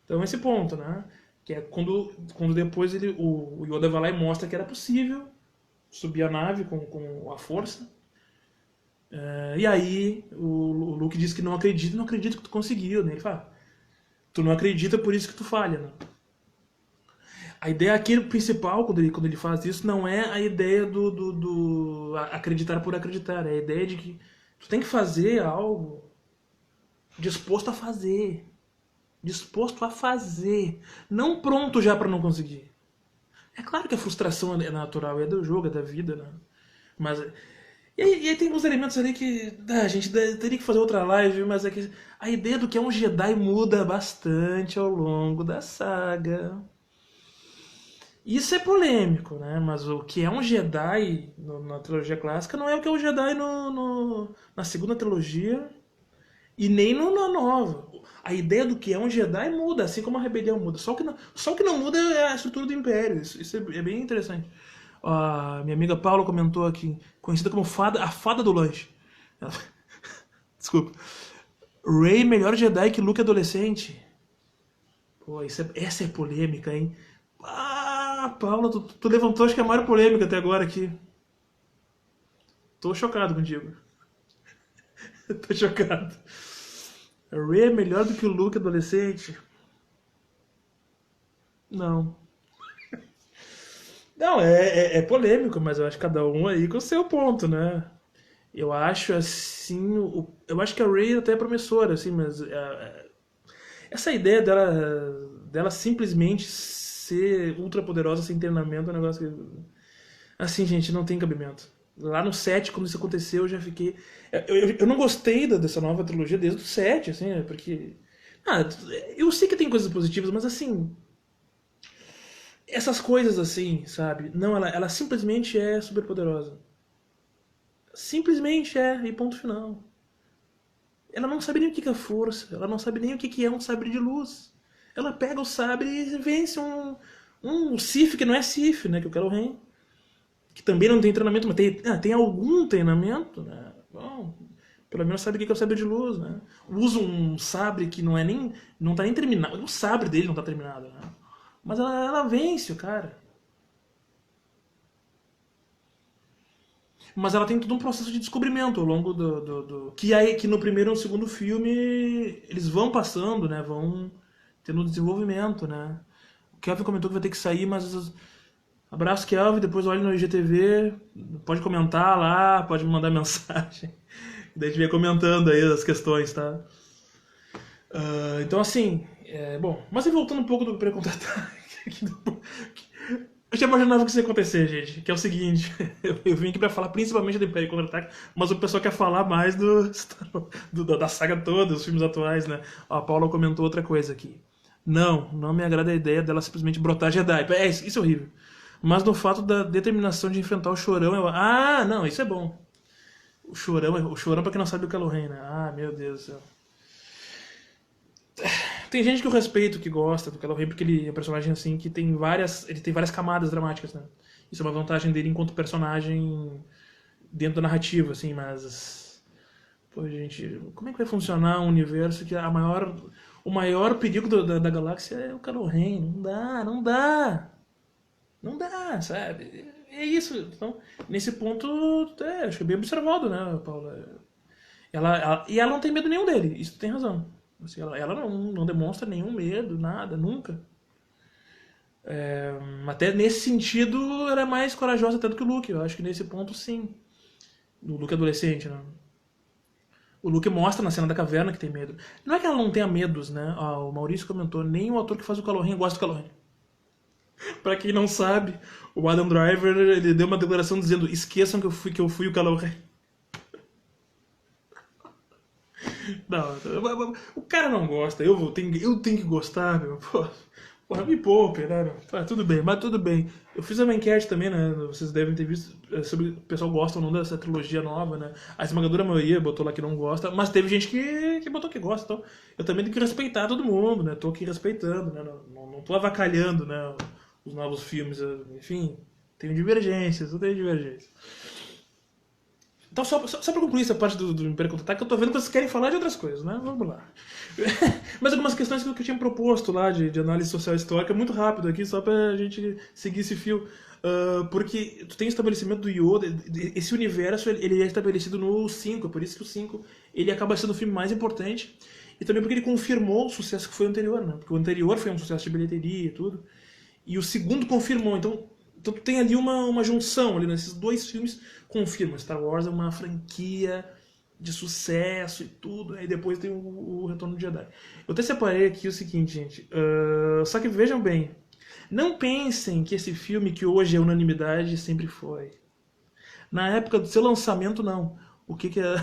Então esse ponto, né? Que é quando depois o Yoda vai lá e mostra que era possível subir a nave com a força. E aí o Luke diz que não acredita que tu conseguiu, né? Ele fala, tu não acredita, por isso que tu falha, né? A ideia aqui principal, quando ele faz isso, não é a ideia do acreditar por acreditar. É a ideia de que tu tem que fazer algo disposto a fazer. Disposto a fazer. Não pronto já para não conseguir. É claro que a frustração é natural, é do jogo, é da vida, né? Mas. E aí tem uns elementos ali que. A gente teria que fazer outra live, mas é que a ideia do que é um Jedi muda bastante ao longo da saga. Isso é polêmico, né? Mas o que é um Jedi na trilogia clássica não é o que é um Jedi na segunda trilogia e nem na nova. A ideia do que é um Jedi muda, assim como a rebelião muda. Só o que não muda é a estrutura do Império. Isso é bem interessante. A minha amiga Paula comentou aqui, conhecida como a fada do lanche. Desculpa. Rey melhor Jedi que Luke adolescente. Pô, essa é polêmica, hein? Paula, tu levantou acho que a maior polêmica até agora aqui. Tô chocado contigo. Tô chocado. A Rey é melhor do que o Luke adolescente? Não. Não, é polêmico, mas eu acho que cada um aí com o seu ponto, né? Eu acho assim. Eu acho que a Rey até é promissora, assim, mas essa ideia dela simplesmente ser ultra poderosa sem treinamento é um negócio que. Assim, gente, não tem cabimento. Lá no 7, quando isso aconteceu, eu já fiquei. Eu não gostei dessa nova trilogia desde o 7, assim, né? Porque. Ah, eu sei que tem coisas positivas, mas assim. Essas coisas assim, sabe? Não, ela simplesmente é super poderosa. Simplesmente é, e ponto final. Ela não sabe nem o que é força, ela não sabe nem o que é um sabre de luz. ela pega o sabre e vence um Sith que não é Sith, né? Que é o Kylo Ren. Que também não tem treinamento, mas tem algum treinamento, né? Bom, pelo menos sabe o que é o sabre de luz, né? Usa um sabre que não é nem. Não tá nem terminado. O sabre dele não tá terminado, né? Mas ela vence o cara. Mas ela tem todo um processo de descobrimento ao longo que no primeiro e no segundo filme eles vão passando, né? Vão tendo desenvolvimento, né? O Kelvin comentou que vai ter que sair, mas abraço, Kelvin, depois olhe no IGTV, pode comentar lá, pode me mandar mensagem. Daí a gente vai comentando aí as questões, tá? Então assim, bom, mas voltando um pouco do pré-contra-ataque, eu já imaginava que isso ia acontecer, gente. Que é o seguinte, eu vim aqui pra falar principalmente do Império Contra-Ataque, mas o pessoal quer falar mais da saga toda, dos filmes atuais, né? Ó, a Paula comentou outra coisa aqui. Não me agrada a ideia dela simplesmente brotar Jedi. Isso é horrível. Mas no fato da determinação de enfrentar o Chorão, não, isso é bom. O Chorão pra quem não sabe o Kylo Ren, né? Ah, meu Deus do céu. Tem gente que eu respeito, que gosta do Kylo Ren, porque ele é um personagem assim que tem várias camadas dramáticas, né? Isso é uma vantagem dele enquanto personagem dentro da narrativa, assim, mas... Pô, gente, como é que vai funcionar um universo que o maior perigo da galáxia é o Kylo Ren? Não dá, sabe? É isso. Então, nesse ponto, acho que é bem observado, né, Paula? E ela não tem medo nenhum dele, isso tem razão. Assim, ela não demonstra nenhum medo, nada, nunca. Até nesse sentido, ela é mais corajosa até do que o Luke. Eu acho que nesse ponto, sim. O Luke adolescente, né? O Luke mostra na cena da caverna que tem medo. Não é que ela não tenha medos, né? O Maurício comentou, nem o ator que faz o Kylo Ren gosta do Kylo Ren. Pra quem não sabe, o Adam Driver ele deu uma declaração dizendo: esqueçam que eu fui o Kylo Ren. Não, o cara não gosta, eu tenho que gostar, meu. Porra, me poupe, né? Meu? Tudo bem, mas tudo bem. Eu fiz uma enquete também, né? Vocês devem ter visto sobre o pessoal gosta ou não dessa trilogia nova, né? A esmagadora maioria botou lá que não gosta, mas teve gente que botou que gosta. Então eu também tenho que respeitar todo mundo, né? Tô aqui respeitando, né? Não tô avacalhando, né? Os novos filmes, enfim. Tenho divergências, eu tenho divergências. Então, só pra concluir essa parte do Império Contra-Ataque, eu tô vendo que vocês querem falar de outras coisas, né? Vamos lá. Mas algumas questões que eu tinha proposto lá de análise social histórica, muito rápido aqui, só pra gente seguir esse fio. Porque tu tem o estabelecimento do Yoda, esse universo ele é estabelecido no 5, é por isso que o 5 ele acaba sendo o filme mais importante. E também porque ele confirmou o sucesso que foi o anterior, né? Porque o anterior foi um sucesso de bilheteria e tudo. E o segundo confirmou, então tu tem ali uma junção ali nesses dois filmes confirma. Star Wars é uma franquia de sucesso e tudo, aí depois tem o Retorno de Jedi. Eu até separei aqui o seguinte, gente. Só que vejam bem, não pensem que esse filme que hoje é unanimidade sempre foi. Na época do seu lançamento, não. O que é...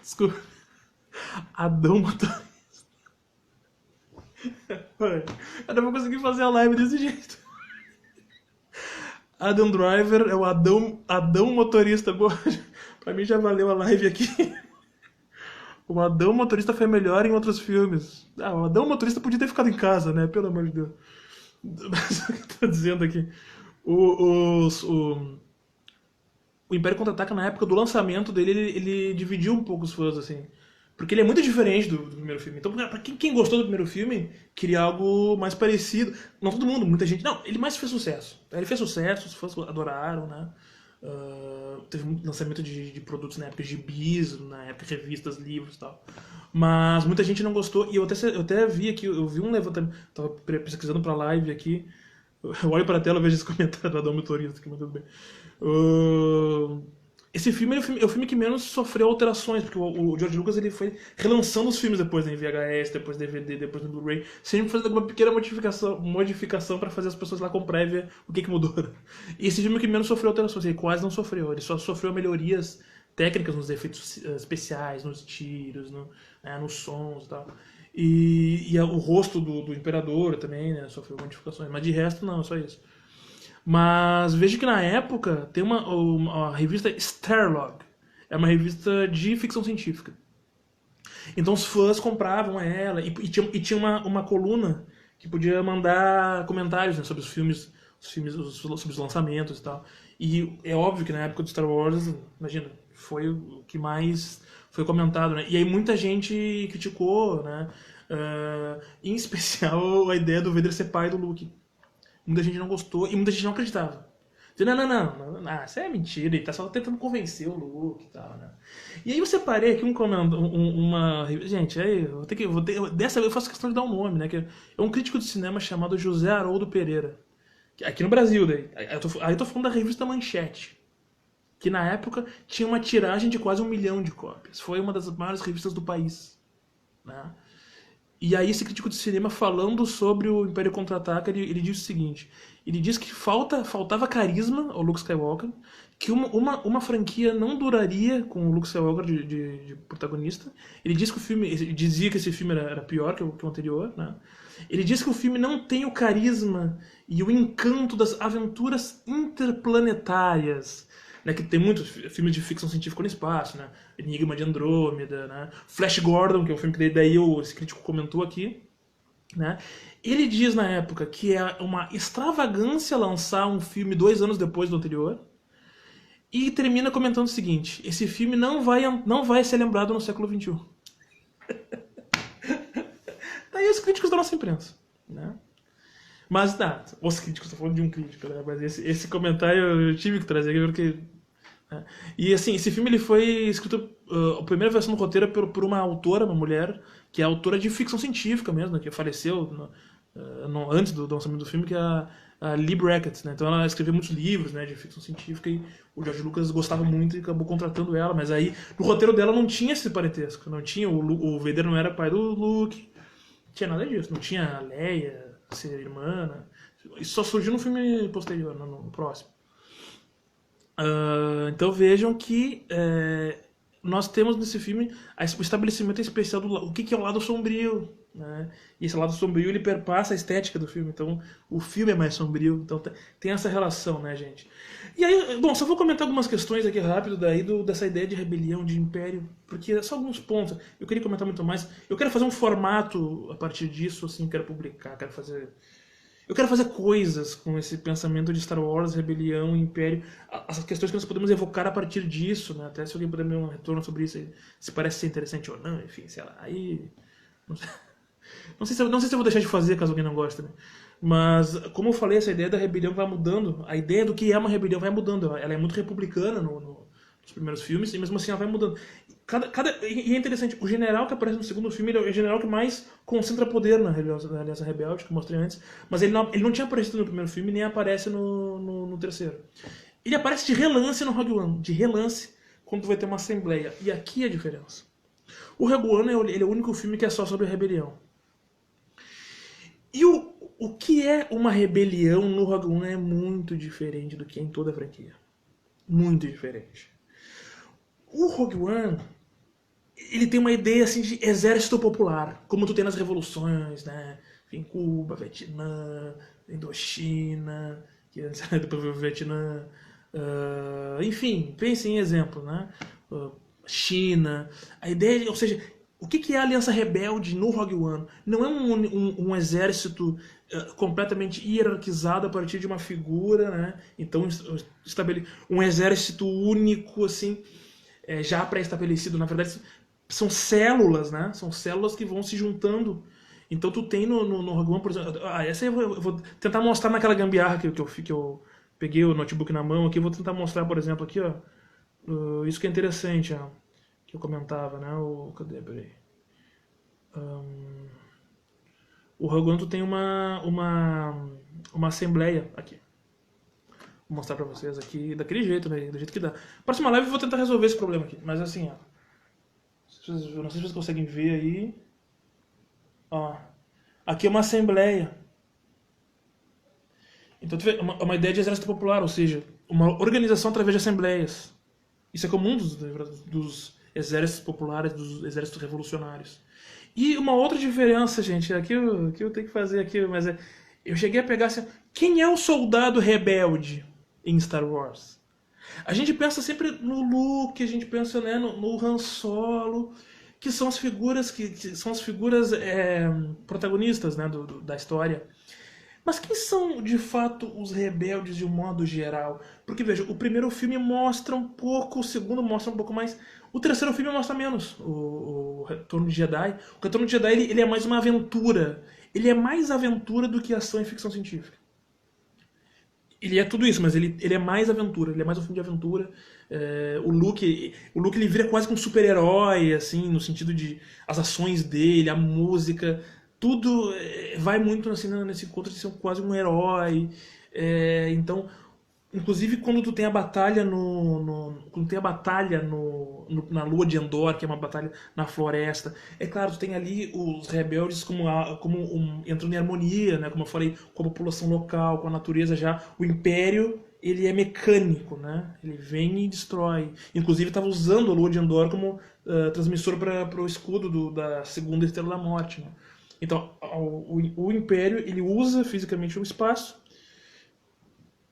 Desculpa. Adão Motorista. Eu não vou conseguir fazer a live desse jeito. Adam Driver é o Adão Motorista. Boa, pra mim já valeu a live aqui. O Adão Motorista foi melhor em outros filmes. O Adão Motorista podia ter ficado em casa, né? Pelo amor de Deus. Mas o que eu tô dizendo aqui? O Império Contra-Ataca, na época do lançamento dele, ele dividiu um pouco os fãs, assim. Porque ele é muito diferente do primeiro filme. Então, pra quem gostou do primeiro filme, queria algo mais parecido. Não todo mundo, muita gente. Não, ele mais fez sucesso. Ele fez sucesso, os fãs adoraram, né? Teve muito lançamento de produtos na época de bis, na época de revistas, livros e tal. Mas muita gente não gostou. E eu até vi aqui, eu vi um levantamento. Tava pesquisando pra live aqui. Eu olho pra tela e vejo esse comentário do Adão Motorista aqui, mas tudo bem. Esse filme é o filme que menos sofreu alterações, porque o George Lucas ele foi relançando os filmes depois em VHS, depois DVD, depois no Blu-ray, sempre fazendo alguma pequena modificação para fazer as pessoas lá comprar e ver o que mudou. E esse filme é o que menos sofreu alterações, ele quase não sofreu, ele só sofreu melhorias técnicas nos efeitos especiais, nos tiros, nos sons e tal. E o rosto do Imperador também, né, sofreu modificações, mas de resto não, só isso. Mas vejo que na época tem uma revista Starlog. é uma revista de ficção científica. Então os fãs compravam ela e tinha uma coluna que podia mandar comentários, né, sobre os filmes, sobre os lançamentos e tal. E é óbvio que na época do Star Wars, imagina, foi o que mais foi comentado, né? E aí muita gente criticou, né? Em especial a ideia do Vader ser pai do Luke. Muita gente não gostou e muita gente não acreditava. Dizia, não, isso é mentira, ele tá só tentando convencer o Luke e tal, né? E aí eu separei aqui uma... Gente, aí dessa vez eu faço questão de dar um nome, né? Que é um crítico de cinema chamado José Haroldo Pereira. Aqui no Brasil, daí. Aí eu tô falando da revista Manchete, que na época tinha uma tiragem de quase 1 milhão de cópias. Foi uma das maiores revistas do país, né? E aí esse crítico de cinema, falando sobre o Império Contra-Ataca, ele diz o seguinte: ele diz que faltava carisma ao Luke Skywalker, que uma franquia não duraria com o Luke Skywalker de protagonista. Ele diz que o filme, ele dizia que esse filme era pior que o anterior, né? Ele diz que o filme não tem o carisma e o encanto das aventuras interplanetárias, né, que tem muitos filmes de ficção científica no espaço, né? Enigma de Andrômeda, né? Flash Gordon, que é um filme que daí esse crítico comentou aqui, né? Ele diz na época que é uma extravagância lançar um filme 2 anos depois do anterior, e termina comentando o seguinte: esse filme não vai ser lembrado no século XXI. Daí os críticos da nossa imprensa, né? Mas tá, os críticos, tô falando de um crítico, né? Mas esse comentário eu tive que trazer aqui porque... né? E assim, esse filme ele foi escrito, a primeira versão do roteiro é por uma autora, uma mulher, que é autora de ficção científica mesmo, né? Que faleceu antes do lançamento do filme, que é a Lee Brackett, né? Então ela escreveu muitos livros, né, de ficção científica, e o George Lucas gostava muito e acabou contratando ela, mas aí no roteiro dela não tinha esse parentesco, não tinha, o Vader não era pai do Luke, não tinha nada disso, não tinha a Leia ser irmã, né? Isso só surgiu no filme posterior, no próximo. Então vejam que nós temos nesse filme o estabelecimento especial do o que é o lado sombrio, né? E esse lado sombrio ele perpassa a estética do filme, então o filme é mais sombrio, então tem essa relação, né, gente? E aí, bom, só vou comentar algumas questões aqui rápido daí dessa ideia de rebelião, de império, porque só alguns pontos. Eu queria comentar muito mais. Eu quero fazer um formato a partir disso, assim, quero publicar, eu quero fazer coisas com esse pensamento de Star Wars, rebelião, império, as questões que nós podemos evocar a partir disso, né? Até se alguém puder me dar um retorno sobre isso, se parece ser interessante ou não, enfim, sei lá. Aí não sei se eu vou deixar de fazer caso alguém não goste, né? Mas, como eu falei, essa ideia da rebelião vai mudando. A ideia do que é uma rebelião vai mudando. Ela é muito republicana nos primeiros filmes, e mesmo assim ela vai mudando. E é interessante, o general que aparece no segundo filme, ele é o general que mais concentra poder na Aliança Rebelde, que eu mostrei antes. Mas ele não tinha aparecido no primeiro filme, nem aparece no terceiro. Ele aparece de relance no Rogue One, de relance, quando vai ter uma assembleia. E aqui é a diferença. O Rogue One ele é o único filme que é só sobre rebelião. E o que é uma rebelião no Rogue One é muito diferente do que é em toda a franquia. Muito diferente. O Rogue One, ele tem uma ideia assim de exército popular, como tu tem nas revoluções, né? Em Cuba, Vietnã, Indochina, que antes era do Vietnã, enfim, pense em exemplo, né? China, a ideia, ou seja, o que é a Aliança Rebelde no Rogue One? Não é um exército completamente hierarquizado a partir de uma figura, né? Então um exército único, assim, já pré-estabelecido. Na verdade, são células, né? São células que vão se juntando. Então tu tem no Rogue One, por exemplo... essa eu vou tentar mostrar naquela gambiarra que eu peguei o notebook na mão aqui. Eu vou tentar mostrar, por exemplo, aqui, ó. Isso que é interessante, ó, que eu comentava, né? Cadê? Peraí. O Rogue One tu tem uma assembleia aqui. Vou mostrar pra vocês aqui daquele jeito, né? Do jeito que dá. Próxima live eu vou tentar resolver esse problema aqui. Mas assim, ó. Eu não sei se vocês conseguem ver aí. Ó. Aqui é uma assembleia. Então tu vê, uma ideia de exército popular, ou seja, uma organização através de assembleias. Isso é comum dos exércitos populares, dos exércitos revolucionários. E uma outra diferença, gente, aqui eu tenho que fazer aqui, mas eu cheguei a pegar assim, quem é o soldado rebelde em Star Wars? A gente pensa sempre no Luke, a gente pensa, né, no Han Solo, que são as figuras que são as figuras protagonistas, né, da história. Mas quem são de fato os rebeldes de um modo geral? Porque veja, o primeiro filme mostra um pouco, o segundo mostra um pouco mais, o terceiro filme mostra menos. O Retorno de Jedi. O Retorno de Jedi ele é mais uma aventura. Ele é mais aventura do que ação e ficção científica. Ele é tudo isso, mas ele é mais aventura, ele é mais um filme de aventura. O Luke ele vira quase que um super-herói, assim, no sentido de as ações dele, a música, tudo vai muito assim, nesse encontro de ser quase um herói. Então, inclusive quando tu tem a batalha quando tem a batalha na lua de Endor, que é uma batalha na floresta, é claro, tu tem ali os rebeldes entrando em harmonia, né, como eu falei, com a população local, com a natureza já. O Império, ele é mecânico, né? Ele vem e destrói. Inclusive estava usando a lua de Endor como transmissor para o escudo da segunda Estrela da Morte, né? Então, o Império, ele usa fisicamente o espaço,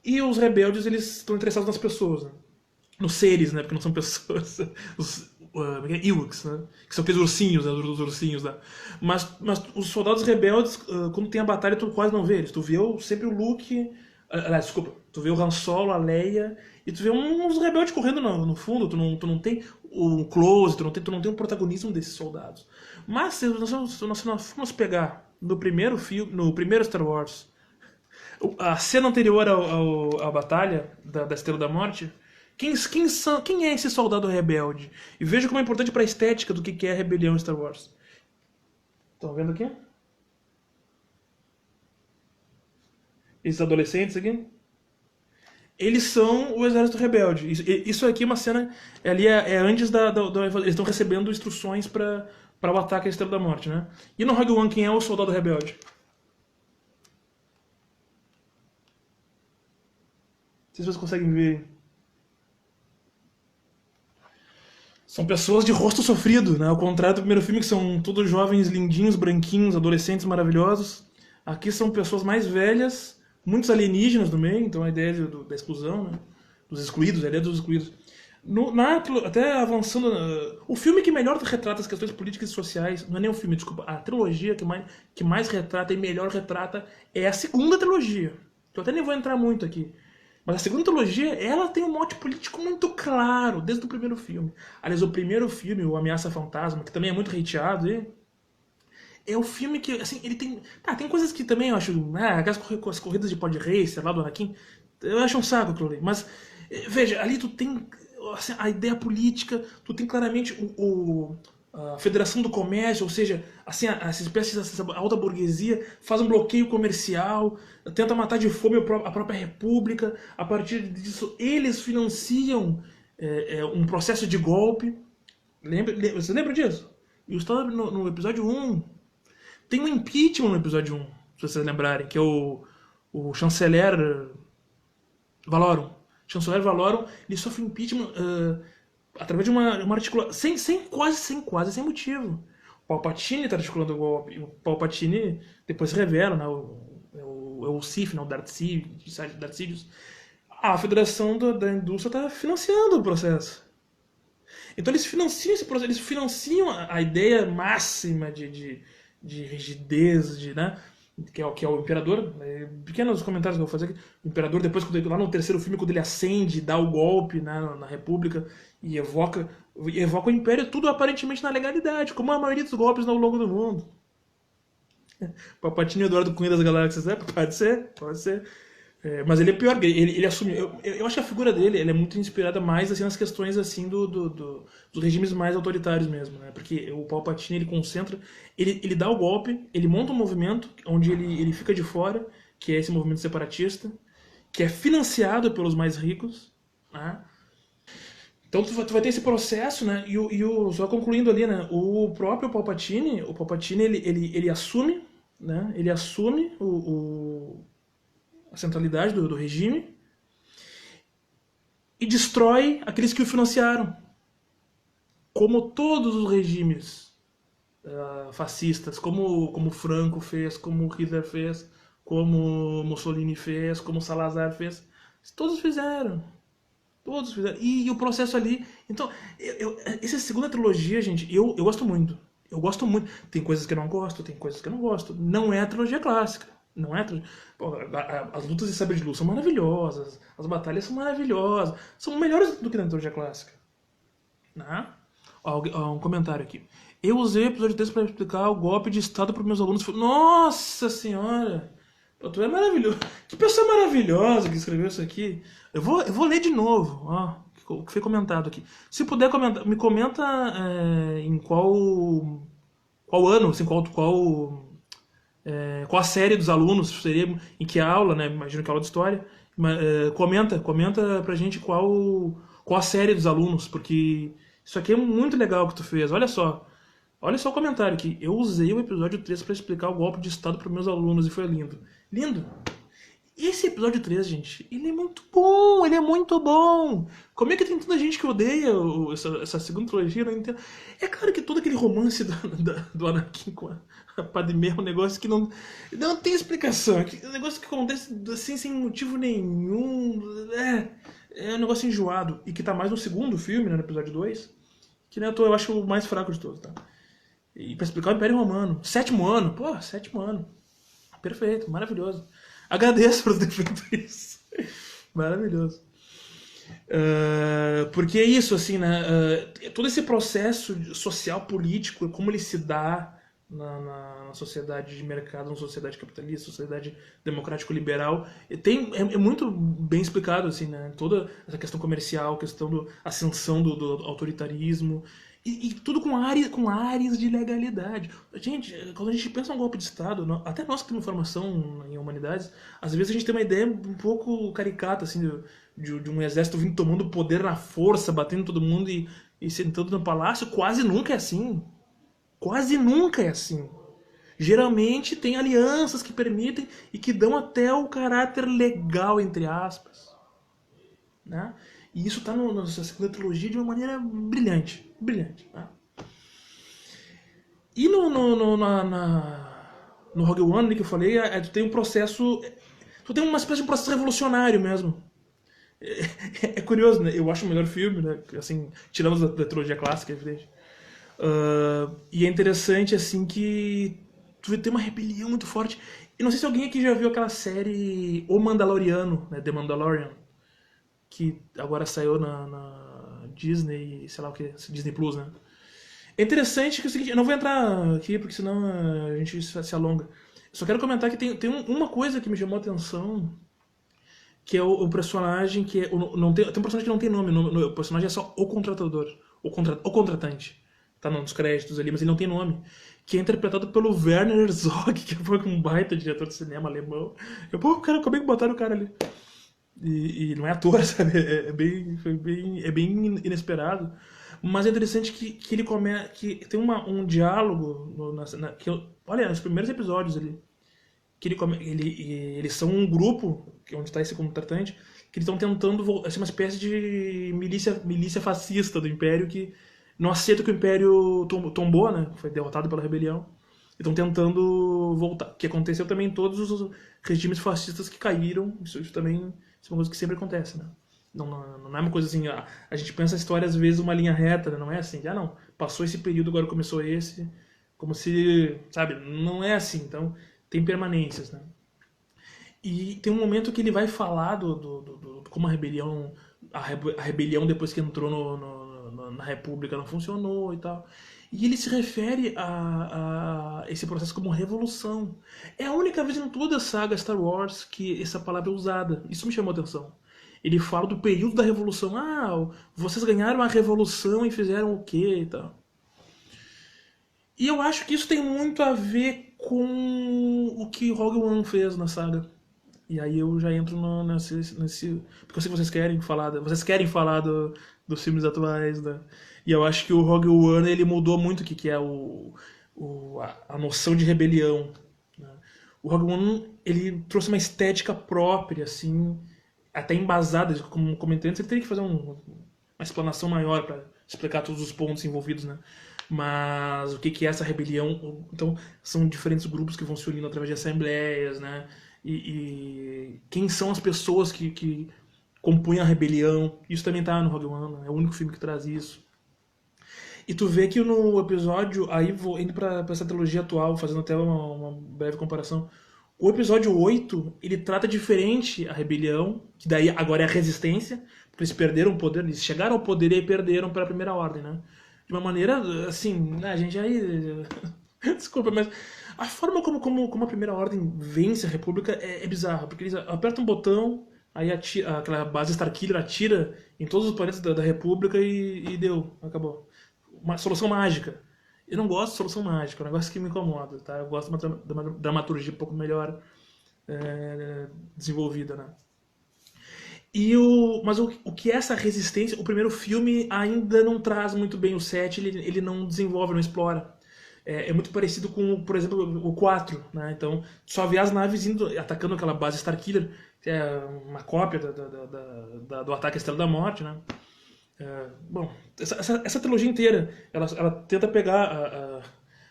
e os rebeldes, eles estão interessados nas pessoas, né? Nos seres, né? Porque não são pessoas. Os Ewoks, né? Que são aqueles ursinhos, né? Os ursinhos lá. Mas os soldados rebeldes, quando tem a batalha, tu quase não vê eles. Tu vê sempre o Luke. Aliás, desculpa. Tu vê o Han Solo, a Leia. E tu vê uns rebeldes correndo no fundo. Tu não tem o close, tu não tem o protagonismo desses soldados. Mas se nós formos pegar no primeiro filme, no primeiro Star Wars, a cena anterior à batalha da Estrela da Morte, quem é esse soldado rebelde? E veja como é importante para a estética do que é a rebelião em Star Wars. Estão vendo aqui? Esses adolescentes aqui? Eles são o exército rebelde. Isso aqui é uma cena. Ali é antes eles estão recebendo instruções para o ataque à Estrela da Morte, né? E no Rogue One, quem é o soldado rebelde? Não sei se vocês conseguem ver. São pessoas de rosto sofrido, né? Ao contrário do primeiro filme, que são todos jovens lindinhos, branquinhos, adolescentes maravilhosos. Aqui são pessoas mais velhas, muitos alienígenas no meio, então a ideia da exclusão, né? Dos excluídos, a ideia dos excluídos. Até avançando. O filme que melhor retrata as questões políticas e sociais, não é nem um filme, desculpa, a trilogia que mais retrata e melhor retrata é a segunda trilogia. Que eu até nem vou entrar muito aqui. Mas a segunda trilogia, ela tem um mote político muito claro, desde o primeiro filme. Aliás, o primeiro filme, o Ameaça Fantasma, que também é muito hateado, é o filme que, assim, ele tem... tem coisas que também eu acho... Aquelas corridas de pod racer lá do Anakin, eu acho um saco aquilo ali. Mas, veja, ali tu tem assim, a ideia política, tu tem claramente a Federação do Comércio, ou seja, assim, essa espécie essa alta burguesia faz um bloqueio comercial, tenta matar de fome a própria República. A partir disso, eles financiam um processo de golpe. Você lembra disso? E o Star no episódio 1 tem um impeachment no episódio 1, se vocês lembrarem, que é o chanceler Valorum. Chanceler Valorum, ele sofre impeachment através de uma articulação quase sem motivo. O Palpatine está articulando o golpe. E o Palpatine depois revela, né, o Sith, né, o Darth Sidious. A Federação da Indústria está financiando o processo. Então eles financiam esse processo, eles financiam a ideia máxima de rigidez, né? Que é o Imperador. Pequenos comentários que eu vou fazer aqui. O Imperador, depois, lá no terceiro filme, quando ele acende, dá o golpe, né, na República e evoca o Império, tudo aparentemente na legalidade, como a maioria dos golpes ao longo do mundo. Palpatine Eduardo Cunha das Galáxias, pode ser. Mas ele é pior, ele assume. Eu acho que a figura dele é muito inspirada mais assim, nas questões assim dos regimes mais autoritários mesmo, né? Porque o Palpatine ele concentra, ele dá o golpe, ele monta um movimento onde ele fica de fora, que é esse movimento separatista, que é financiado pelos mais ricos, né? Então tu vai ter esse processo, né? Só concluindo ali, né? O próprio Palpatine, ele assume, né? Ele assume a centralidade do regime e destrói aqueles que o financiaram. Como todos os regimes fascistas, como Franco fez, como Hitler fez, como Mussolini fez, como Salazar fez, todos fizeram. Todos fizeram. E o processo ali... Então, essa segunda trilogia, gente, eu gosto muito. Eu gosto muito. Tem coisas que eu não gosto, tem coisas que eu não gosto. Não é a trilogia clássica. Não é a trilogia... Pô, as lutas de sabre de luz são maravilhosas. As batalhas são maravilhosas. São melhores do que na trilogia clássica. Né? Ó, um comentário aqui. Eu usei o episódio 3 para explicar o golpe de estado para meus alunos. Nossa senhora! Pô, tu é maravilhoso. Que pessoa maravilhosa que escreveu isso aqui. Eu vou ler de novo. Ó, o que foi comentado aqui. Se puder comentar, me comenta em qual ano, assim, qual a série dos alunos, seria em que aula, né? Imagino que aula de história. Comenta pra gente qual a série dos alunos, porque isso aqui é muito legal que tu fez. Olha só. Olha só o comentário aqui. Eu usei o episódio 3 para explicar o golpe de estado para meus alunos e foi lindo. Lindo! Esse episódio 3, gente, ele é muito bom, ele é muito bom. Como é que tem tanta gente que odeia essa segunda trilogia? Eu não entendo. É claro que todo aquele romance do Anakin com a Padmé é um negócio que não tem explicação. É um negócio que acontece assim, sem motivo nenhum. É um negócio enjoado. E que tá mais no segundo filme, né, no episódio 2. Que nem eu acho o mais fraco de todos, tá? E pra explicar o Império Romano. Sétimo ano. Pô, sétimo ano. Perfeito, maravilhoso. Agradeço por ter feito isso. Maravilhoso. Porque é isso, assim, né? Todo esse processo social, político, como ele se dá na sociedade de mercado, na sociedade capitalista, sociedade democrático-liberal, é muito bem explicado, assim, né? Toda essa questão comercial, questão da ascensão do autoritarismo, e tudo com áreas de legalidade. Gente, quando a gente pensa em um golpe de Estado, até nós que temos formação em humanidades, às vezes a gente tem uma ideia um pouco caricata, assim, de um exército vindo tomando poder na força, batendo em todo mundo e sentando no palácio. Quase nunca é assim. Quase nunca é assim. Geralmente tem alianças que permitem e que dão até o caráter legal, entre aspas. Né? E isso está na segunda trilogia de uma maneira brilhante. Brilhante. Né? E no Rogue One, que eu falei, tu tem um processo... Tu tem uma espécie de processo revolucionário mesmo. É curioso, né? Eu acho o melhor filme, né? Assim, tirando da trilogia clássica, é evidente. E é interessante, assim, que tu tem uma rebelião muito forte. E não sei se alguém aqui já viu aquela série O Mandaloriano, né? The Mandalorian, que agora saiu na Disney, sei lá o que, Disney Plus, né? É interessante que é o seguinte, eu não vou entrar aqui porque senão a gente se alonga. Só quero comentar que tem uma coisa que me chamou a atenção, que é o personagem que tem um personagem que não tem nome, o personagem é só o contratador, o contratante. Tá nos créditos ali, mas ele não tem nome. Que é interpretado pelo Werner Herzog, que foi um baita diretor de cinema alemão. Cara, como é que botaram o cara ali? E não é ator, sabe? É bem inesperado. Mas é interessante que ele que tem um diálogo olha, nos primeiros episódios ali, que eles são um grupo, onde está esse contratante, que eles estão tentando ser uma espécie de milícia fascista do Império que não aceita que o Império tombou, né? Foi derrotado pela rebelião. E estão tentando voltar. Que aconteceu também em todos os regimes fascistas que caíram. Isso também é uma coisa que sempre acontece, né? Não é uma coisa assim, a gente pensa a história às vezes uma linha reta, né? Não é assim, não, passou esse período, agora começou esse, como se, sabe, não é assim, então tem permanências, né? E tem um momento que ele vai falar do como a rebelião depois que entrou na República não funcionou e tal. E ele se refere a esse processo como revolução. É a única vez em toda a saga Star Wars que essa palavra é usada. Isso me chamou a atenção. Ele fala do período da revolução. Vocês ganharam a revolução e fizeram o quê e tal. E eu acho que isso tem muito a ver com o que Rogue One fez na saga. E aí eu já entro nesse... Porque eu sei que vocês querem falar dos filmes atuais, né? E eu acho que o Rogue One, ele mudou muito o que é a noção de rebelião, né? O Rogue One, ele trouxe uma estética própria, assim, até embasada, como comentei antes, ele teria que fazer uma explanação maior para explicar todos os pontos envolvidos, né? Mas o que é essa rebelião? Então, são diferentes grupos que vão se unindo através de assembleias, né? E quem são as pessoas que compunha a rebelião. Isso também tá no Rogue One, né? É o único filme que traz isso. E tu vê que no episódio, aí vou indo pra essa trilogia atual, fazendo até uma breve comparação. O episódio 8 ele trata diferente a rebelião, que daí agora é a resistência, porque eles perderam o poder, eles chegaram ao poder e aí perderam pela primeira ordem, né? De uma maneira, assim, né, a gente aí... Desculpa, mas a forma como a primeira ordem vence a república é bizarra, porque eles apertam um botão, aí aquela base Starkiller atira em todos os planetas da república e deu, acabou. Uma solução mágica. Eu não gosto de solução mágica, é um negócio que me incomoda, tá? Eu gosto de uma dramaturgia um pouco melhor desenvolvida, né? Mas o que é essa resistência? O primeiro filme ainda não traz muito bem o set, ele não desenvolve, não explora. É muito parecido com, por exemplo, o 4, né? Então, só vê as naves indo, atacando aquela base Starkiller, que é uma cópia do ataque à Estrela da Morte, né? Bom, essa trilogia inteira, ela tenta pegar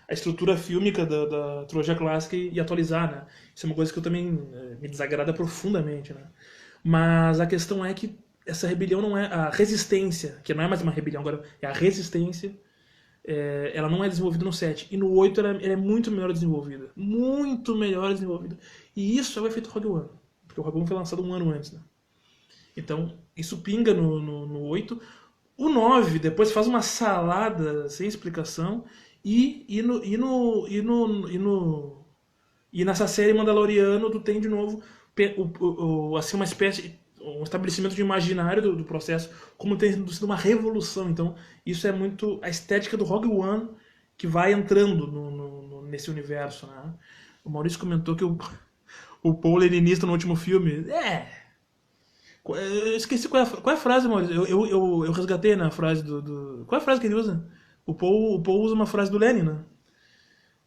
a estrutura fílmica da trilogia clássica e atualizar, né? Isso é uma coisa que eu também me desagrada profundamente, né? Mas a questão é que essa rebelião não é a resistência, que não é mais uma rebelião, agora é a resistência, ela não é desenvolvida no 7. E no 8 ela é muito melhor desenvolvida. Muito melhor desenvolvida. E isso é o efeito Rogue One. Porque o Rogue One foi lançado um ano antes, né? Então, isso pinga no 8. O 9 depois faz uma salada sem explicação. E nessa série Mandaloriano tu tem de novo assim, uma espécie, um estabelecimento de imaginário do processo, como tendo sido uma revolução. Então, isso é muito a estética do Rogue One que vai entrando nesse universo, né? O Maurício comentou que o Paul leninista no último filme. Eu esqueci qual é a frase, Maurício. Eu resgatei na frase Qual é a frase que ele usa? O Paul usa uma frase do Lenin, né?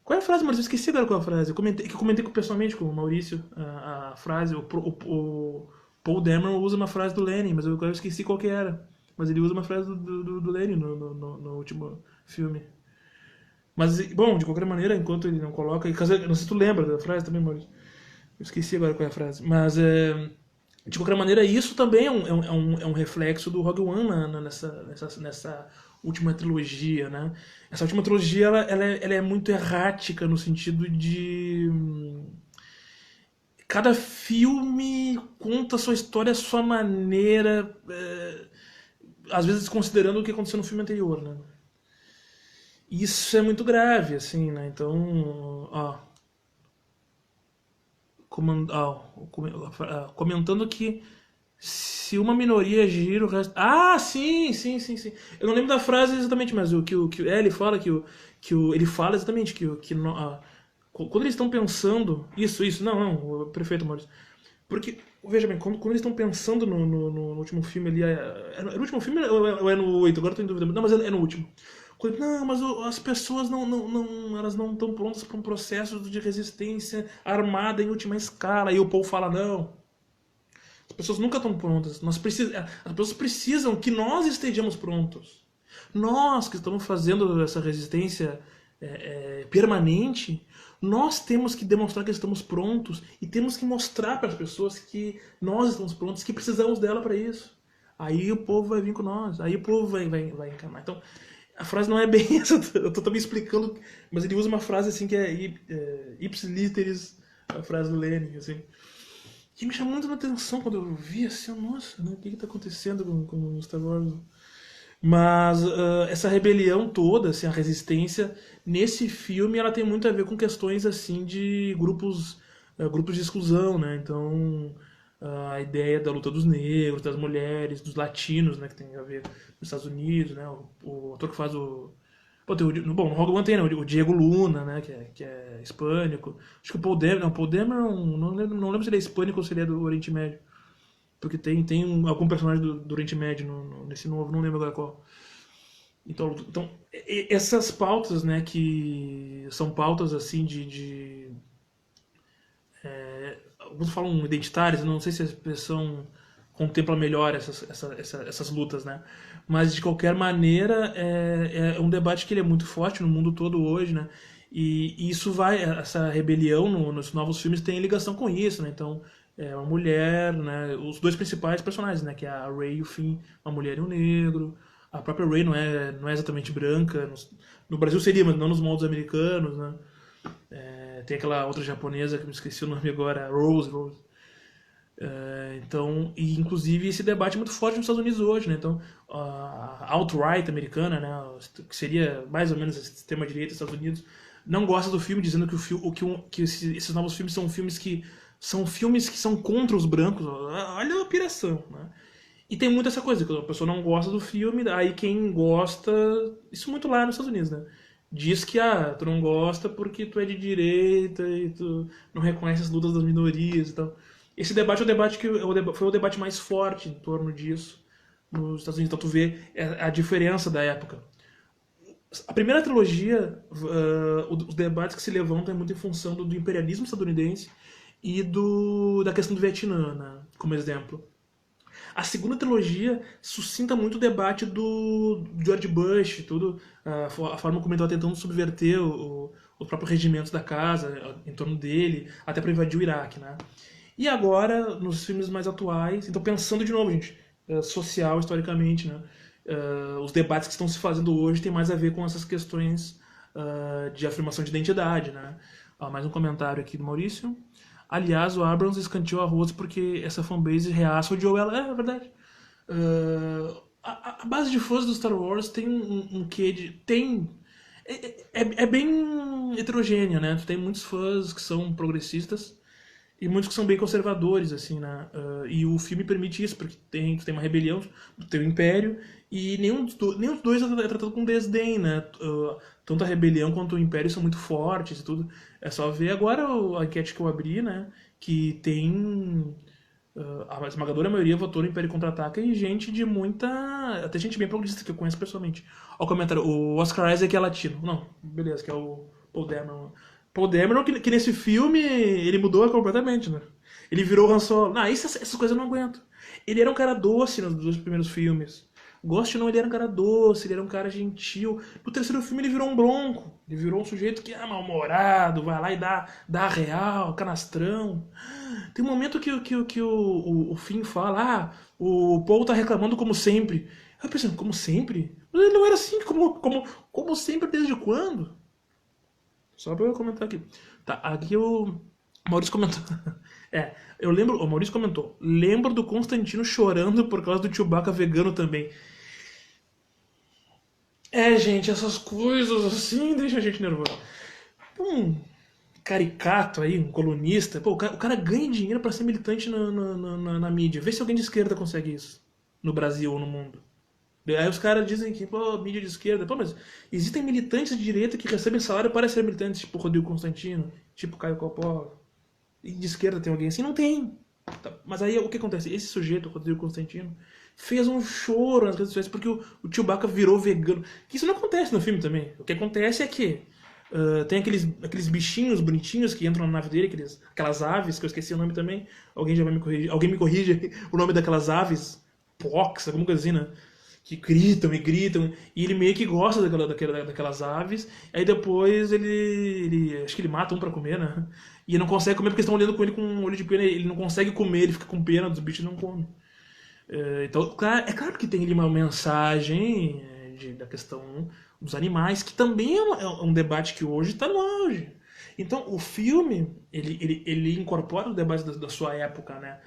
Qual é a frase, Maurício? Eu esqueci agora qual é a frase. Eu comentei pessoalmente com o Maurício a frase. O Paul Dameron usa uma frase do Lenin, mas eu esqueci qual que era. Mas ele usa uma frase do Lenin no último filme. Mas, bom, de qualquer maneira, enquanto ele não coloca... Não sei se tu lembra da frase também, Maurício. Eu esqueci agora qual é a frase. Mas, de qualquer maneira, isso também é um reflexo do Rogue One nessa última trilogia, né? Essa última trilogia, ela é muito errática no sentido de... Cada filme conta a sua história à sua maneira, às vezes considerando o que aconteceu no filme anterior, né? Isso é muito grave, assim, né? Então, comentando que se uma minoria agir, o resto... Ah, sim. Eu não lembro da frase exatamente, mas ele fala ele fala exatamente quando eles estão pensando... Isso, não, o prefeito Maurício. Porque, veja bem, quando eles estão pensando no último filme ali... É no último filme ou é no 8? Agora eu tô em dúvida. Não, mas é no último. Não, mas as pessoas elas não estão prontas para um processo de resistência armada em última escala. E o Paul fala, não... As pessoas nunca estão prontas. As pessoas precisam que nós estejamos prontos. Nós que estamos fazendo essa resistência permanente, nós temos que demonstrar que estamos prontos e temos que mostrar para as pessoas que nós estamos prontos, que precisamos dela para isso. Aí o povo vai vir com nós, aí o povo vai encanar. Então, a frase não é bem essa, eu estou também explicando, mas ele usa uma frase assim que é ipsis literis, a frase do Lenin, assim. Que me chamou muito a atenção quando eu vi assim, nossa, né, o que está acontecendo com Star Wars? Mas essa rebelião toda, assim, a resistência, nesse filme ela tem muito a ver com questões assim de grupos de exclusão, né? Então, a ideia da luta dos negros, das mulheres, dos latinos, né, que tem a ver com os Estados Unidos, né? O ator que faz o... Bom, no Rogue One tem, né, o Diego Luna, né, que é hispânico. Acho que o Paul Dameron, não lembro se ele é hispânico ou se ele é do Oriente Médio. Porque tem algum personagem do Oriente Médio nesse novo, não lembro agora qual. Então, essas pautas, né, que são pautas assim alguns falam identitárias, não sei se a expressão contempla melhor essas lutas, né? Mas de qualquer maneira é um debate que ele é muito forte no mundo todo hoje, né? E isso essa rebelião nos novos filmes tem ligação com isso, né? Então é uma mulher, né? Os dois principais personagens, né? Que é a Rey e o Finn, uma mulher e um negro. A própria Rey não é exatamente branca. No Brasil seria, mas não nos moldes americanos, né? Tem aquela outra japonesa que me esqueci o nome agora, Rose. Então, e inclusive esse debate é muito forte nos Estados Unidos hoje, né? Então, a alt-right americana, né, que seria mais ou menos esse extrema-direita dos Estados Unidos, não gosta do filme, dizendo que, esses novos filmes são filmes que são contra os brancos. Olha a piração, né? E tem muito essa coisa, que a pessoa não gosta do filme, aí quem gosta, isso muito lá nos Estados Unidos, né? Diz que, tu não gosta porque tu é de direita e tu não reconhece as lutas das minorias e tal. Esse debate é o debate foi o debate mais forte em torno disso nos Estados Unidos. Então tu vê a diferença da época. A primeira trilogia, os debates que se levantam é muito em função do imperialismo estadunidense e da questão do Vietnã, né, como exemplo. A segunda trilogia suscita muito o debate do George Bush, tudo, a forma como ele estava tentando subverter os próprios regimentos da casa em torno dele, até para invadir o Iraque, né? E agora, nos filmes mais atuais, então pensando de novo, gente, social, historicamente, né? Os debates que estão se fazendo hoje têm mais a ver com essas questões de afirmação de identidade, né? Mais um comentário aqui do Maurício. Aliás, o Abrams escanteou a Rose porque essa fanbase reaça odiou ela. É verdade. A base de fãs do Star Wars tem um quê de... É bem heterogênea, né? Tu tem muitos fãs que são progressistas e muitos que são bem conservadores, assim, né? E o filme permite isso, porque tu tem uma rebelião do teu império e nenhum dos dois é tratado com desdém, né? Tanto a rebelião quanto o império são muito fortes e tudo. É só ver agora a enquete que eu abri, né? Que tem... a esmagadora maioria votou no Império Contra-Ataca e gente de muita... Até gente bem progressista que eu conheço pessoalmente. Ó o comentário, o Oscar Isaac é latino. Não, beleza, que é o Paul Dameron. Paul Dameron, que nesse filme, ele mudou completamente, né? Ele virou o Han Solo. Não, essas coisas eu não aguento. Ele era um cara doce nos dois primeiros filmes. Goste ou não, ele era um cara doce, ele era um cara gentil. No terceiro filme ele virou um bronco. Ele virou um sujeito que é mal-humorado, vai lá e dá a real, canastrão. Tem um momento que o Finn fala, o Paul tá reclamando como sempre. Eu pensando, como sempre? Mas ele não era assim, como sempre desde quando? Só pra eu comentar aqui. Tá, aqui o Maurício comentou. Eu lembro, o Maurício comentou. Lembro do Constantino chorando por causa do Chewbacca vegano também. Gente, essas coisas assim deixam a gente nervoso. Um caricato aí, um colunista. Pô, o cara ganha dinheiro pra ser militante na mídia. Vê se alguém de esquerda consegue isso. No Brasil ou no mundo. Aí os caras dizem que, pô, mídia de esquerda. Pô, mas existem militantes de direita que recebem salário para ser militantes, tipo Rodrigo Constantino, tipo Caio Coppola. E de esquerda tem alguém assim? Não tem. Tá, mas aí o que acontece? Esse sujeito, o Rodrigo Constantino, fez um choro nas redes sociais porque o Chewbacca virou vegano. Que isso não acontece no filme também. O que acontece é que tem aqueles bichinhos bonitinhos que entram na nave dele, aquelas aves, que eu esqueci o nome também. Alguém já vai me corrigir. Alguém me corrige o nome daquelas aves. Pox, alguma coisa assim, né? Que gritam e gritam, e ele meio que gosta daquelas aves, aí depois acho que ele mata um pra comer, né? E não consegue comer porque estão olhando com ele com um olho de pena, ele não consegue comer, ele fica com pena dos bichos e não come. Então, é claro que tem ali uma mensagem da questão dos animais, que também é um debate que hoje está no auge. Então, o filme, ele incorpora o debate da sua época, né?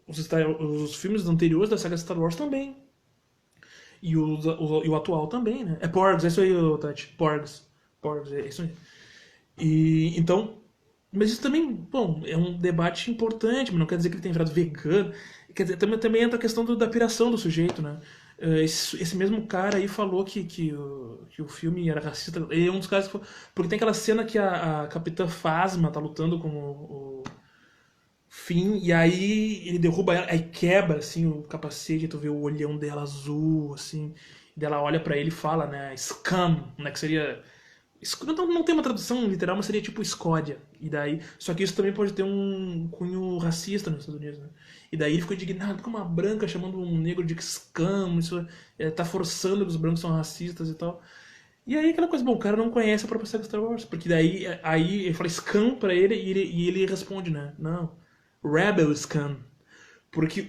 Os filmes anteriores da saga Star Wars também. E o atual também, né? É Porgs, é isso aí, Tati. Porgs, é isso aí. Então, mas isso também, bom, é um debate importante, mas não quer dizer que ele tenha virado vegano. Quer dizer, também entra a questão da piração do sujeito, né? Esse mesmo cara aí falou que o filme era racista. Ele é um dos caras que falou, porque tem aquela cena que a Capitã Phasma tá lutando com o Finn, e aí ele derruba ela, aí quebra assim o capacete, tu vê o olhão dela azul, assim, e ela olha pra ele e fala, né, scum, né, que seria... Não tem uma tradução literal, mas seria tipo escória. E daí, só que isso também pode ter um cunho racista nos Estados Unidos, né? E daí ele ficou indignado com uma branca chamando um negro de scum, isso tá forçando que os brancos são racistas e tal. E aí aquela coisa, bom, o cara não conhece a própria saga Star Wars, porque daí aí ele fala scum pra ele e ele responde, né, não... Rebel Scum. Porque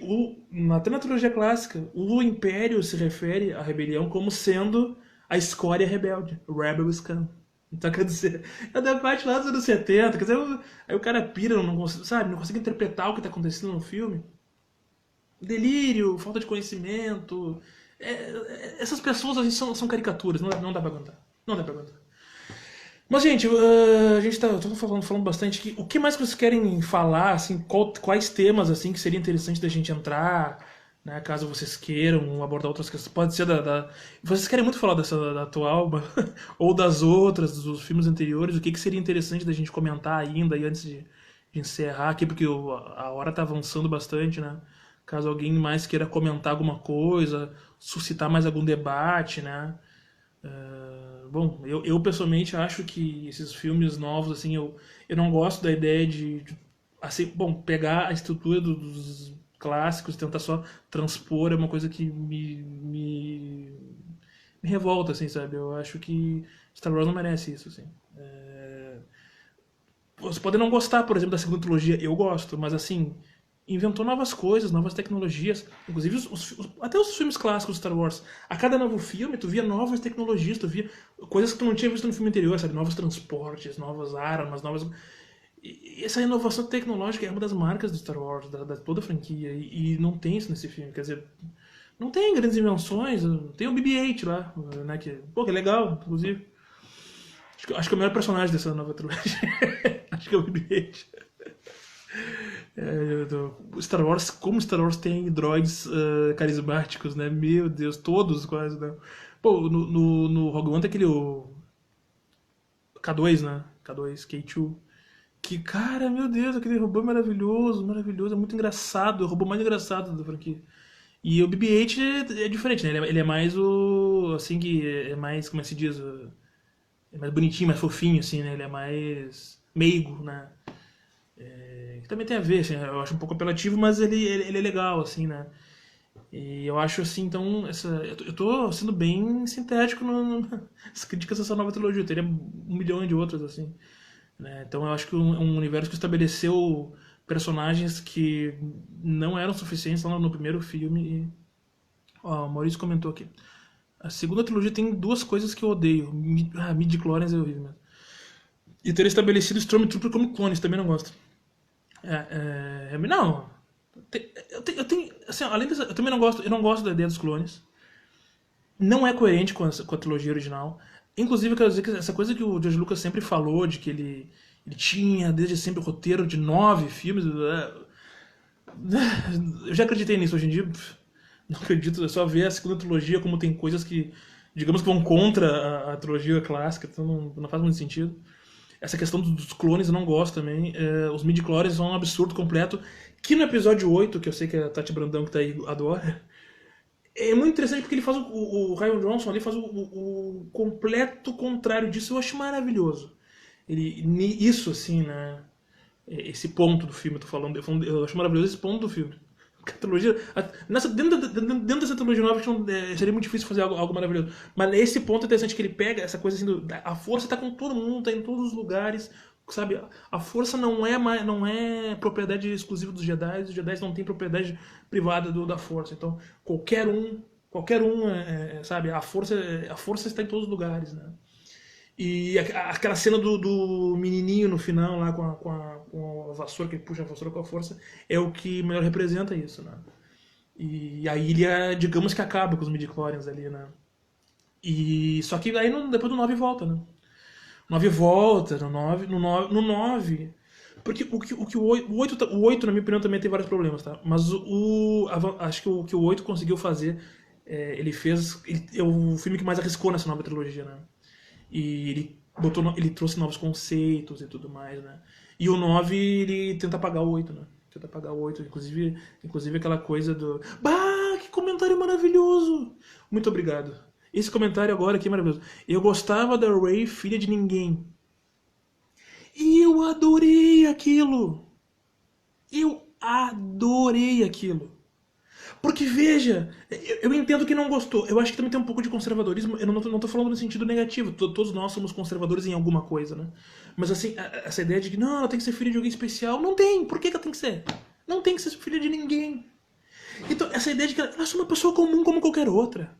até na trilogia clássica, o Império se refere à rebelião como sendo a escória rebelde, Rebel Scum. Então, quer dizer, é da parte lá dos anos 70, quer dizer, aí o cara pira, não consegue, sabe, não consegue interpretar o que está acontecendo no filme. Delírio, falta de conhecimento. Essas pessoas assim, são caricaturas, não dá pra aguentar. Não dá pra aguentar. Mas, gente, a gente tá falando bastante aqui. O que mais que vocês querem falar, assim, quais temas, assim, que seria interessante da gente entrar, né, caso vocês queiram abordar outras questões. Pode ser Vocês querem muito falar da atual, ou das outras, dos filmes anteriores, o que seria interessante da gente comentar ainda, aí, antes de encerrar aqui, porque a hora tá avançando bastante, né? Caso alguém mais queira comentar alguma coisa, suscitar mais algum debate, né? Bom, eu pessoalmente acho que esses filmes novos, assim, eu não gosto da ideia assim, bom, pegar a estrutura dos clássicos e tentar só transpor é uma coisa que me revolta, assim, sabe? Eu acho que Star Wars não merece isso, assim. Você pode não gostar, por exemplo, da segunda trilogia, eu gosto, mas assim, inventou novas coisas, novas tecnologias, inclusive até os filmes clássicos de Star Wars. A cada novo filme, tu via novas tecnologias, tu via coisas que tu não tinha visto no filme anterior, sabe? Novos transportes, novas armas, novas. E essa inovação tecnológica é uma das marcas de Star Wars, da toda a franquia, e não tem isso nesse filme, quer dizer. Não tem grandes invenções, tem o BB-8 lá, né? Que é legal, inclusive. Acho que é o melhor personagem dessa nova trilogia. Acho que é o BB-8. Star Wars, como Star Wars tem droids carismáticos, né? Meu Deus, todos quase, né? Pô, no Rogue One tem aquele K2, né? K2, K2. Que, cara, meu Deus, aquele robô é maravilhoso, maravilhoso, é muito engraçado, é o robô mais engraçado da franquia. E o BB-8 é diferente, né? Ele é mais assim, que é mais, como é que se diz? É mais bonitinho, mais fofinho, assim, né? Ele é mais meigo, né? Que também tem a ver, assim, eu acho um pouco apelativo, mas ele é legal, assim, né? E eu acho, assim, então, eu tô sendo bem sintético nas críticas dessa nova trilogia. Eu teria 1 milhão de outras, assim. Né? Então eu acho que um universo que estabeleceu personagens que não eram suficientes lá no primeiro filme. Ó, o Maurício comentou aqui. A segunda trilogia tem duas coisas que eu odeio. Midi-chlorians é horrível mesmo. E ter estabelecido Stormtrooper como clones, também não gosto. Não. Eu tenho. Assim, além dessa, eu não gosto da ideia dos clones. Não é coerente com a trilogia original. Inclusive, eu quero dizer que essa coisa que o George Lucas sempre falou, de que ele tinha desde sempre o roteiro de 9 filmes. Eu já acreditei nisso hoje em dia. Não acredito, é só ver a segunda trilogia como tem coisas que, digamos que vão contra a trilogia clássica, então não faz muito sentido. Essa questão dos clones eu não gosto também. Os midi-chlorians são um absurdo completo. Que no episódio 8, que eu sei que a Tati Brandão que tá aí adora, é muito interessante porque ele faz o Ryan Johnson ali faz o completo contrário disso. Eu acho maravilhoso. Isso, assim, né? Esse ponto do filme, eu acho maravilhoso esse ponto do filme. Porque a trilogia. Dentro dessa trilogia nova, seria muito difícil fazer algo maravilhoso. Mas esse ponto é interessante que ele pega essa coisa assim: a força tá com todo mundo, tá em todos os lugares. Sabe? A força não é propriedade exclusiva dos Jedi, os Jedi não têm propriedade privada da força. Então, qualquer um, sabe? A força está em todos os lugares, né? E aquela cena do menininho no final lá com a vassoura, que ele puxa a vassoura com a força, é o que melhor representa isso, né? E a ilha, digamos que acaba com os midi-chlorians ali, né? Só que aí depois do 9 volta, né? O 9 volta, no 9 porque o 8, na minha opinião, também tem vários problemas, tá? Mas acho que o que o 8 conseguiu fazer, é o filme que mais arriscou nessa nova trilogia, né? E ele trouxe novos conceitos e tudo mais, né? E o 9, ele tenta apagar o 8, né? Tenta apagar o 8, inclusive aquela coisa do... Bah, que comentário maravilhoso! Muito obrigado. Esse comentário agora aqui é maravilhoso. Eu gostava da Rey, filha de ninguém. E eu adorei aquilo. Eu adorei aquilo. Porque veja, eu entendo que não gostou. Eu acho que também tem um pouco de conservadorismo. Eu não tô falando no sentido negativo. Todos nós somos conservadores em alguma coisa, né? Mas assim, essa ideia de que não, ela tem que ser filha de alguém especial. Não tem. Por que ela tem que ser? Não tem que ser filha de ninguém. Então, essa ideia de que ela é só uma pessoa comum como qualquer outra.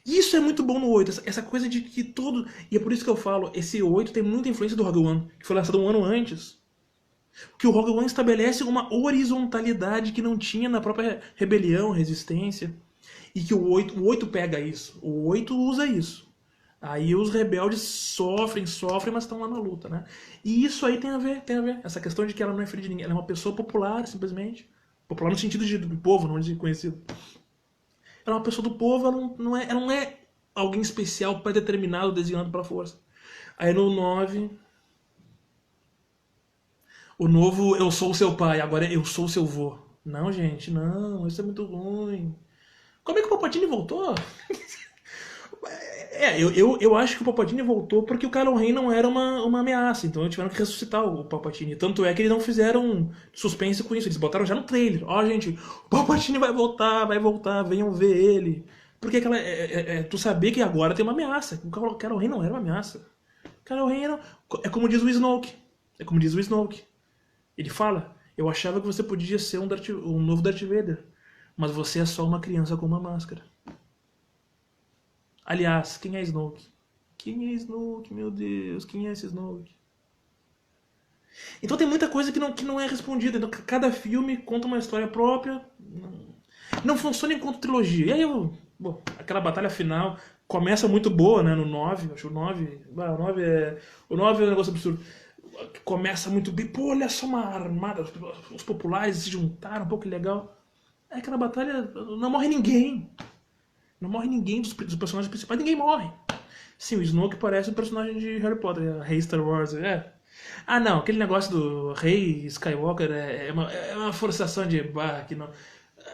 Isso é muito bom no 8, essa coisa de que todo. E é por isso que eu falo, esse 8 tem muita influência do Rogue One, que foi lançado um ano antes. Que o Rogue One estabelece uma horizontalidade que não tinha na própria Rebelião, Resistência. E que o 8 pega isso. O 8 usa isso. Aí os rebeldes sofrem, mas estão lá na luta, né? E isso aí tem a ver. Essa questão de que ela não é filha de ninguém. Ela é uma pessoa popular, simplesmente. Popular no sentido de povo, não de conhecido. Ela é uma pessoa do povo, ela não é alguém especial, pré-determinado, designado pela força. Aí no 9, o novo eu sou o seu pai, agora eu sou o seu vô. Não, gente, não, isso é muito ruim. Como é que o Palpatine voltou? Eu acho que o Palpatine voltou porque o Kylo Ren não era uma ameaça, então eles tiveram que ressuscitar o Palpatine. Tanto é que eles não fizeram suspense com isso, eles botaram já no trailer. Ó, gente, o Palpatine vai voltar, venham ver ele. Porque tu sabia que agora tem uma ameaça. O Kylo Ren não era uma ameaça. O Kylo Ren era. É como diz o Snoke. Ele fala: eu achava que você podia ser um novo Darth Vader, mas você é só uma criança com uma máscara. Aliás, quem é Snoke? Quem é Snoke, meu Deus? Quem é esse Snoke? Então tem muita coisa que não é respondida. Então, cada filme conta uma história própria. Não funciona enquanto trilogia. E aí, bom, aquela batalha final começa muito boa, né? No 9. Acho que o 9. O 9 é um negócio absurdo. Começa muito bem. Pô, olha só uma armada. Os populares se juntaram, um pouco legal. É aquela batalha. Não morre ninguém. Não morre ninguém dos personagens principais, ninguém morre. Sim, o Snoke parece um personagem de Harry Potter, Rei Star Wars, é. Ah, não, aquele negócio do Rei Skywalker é uma forçação de barra que não.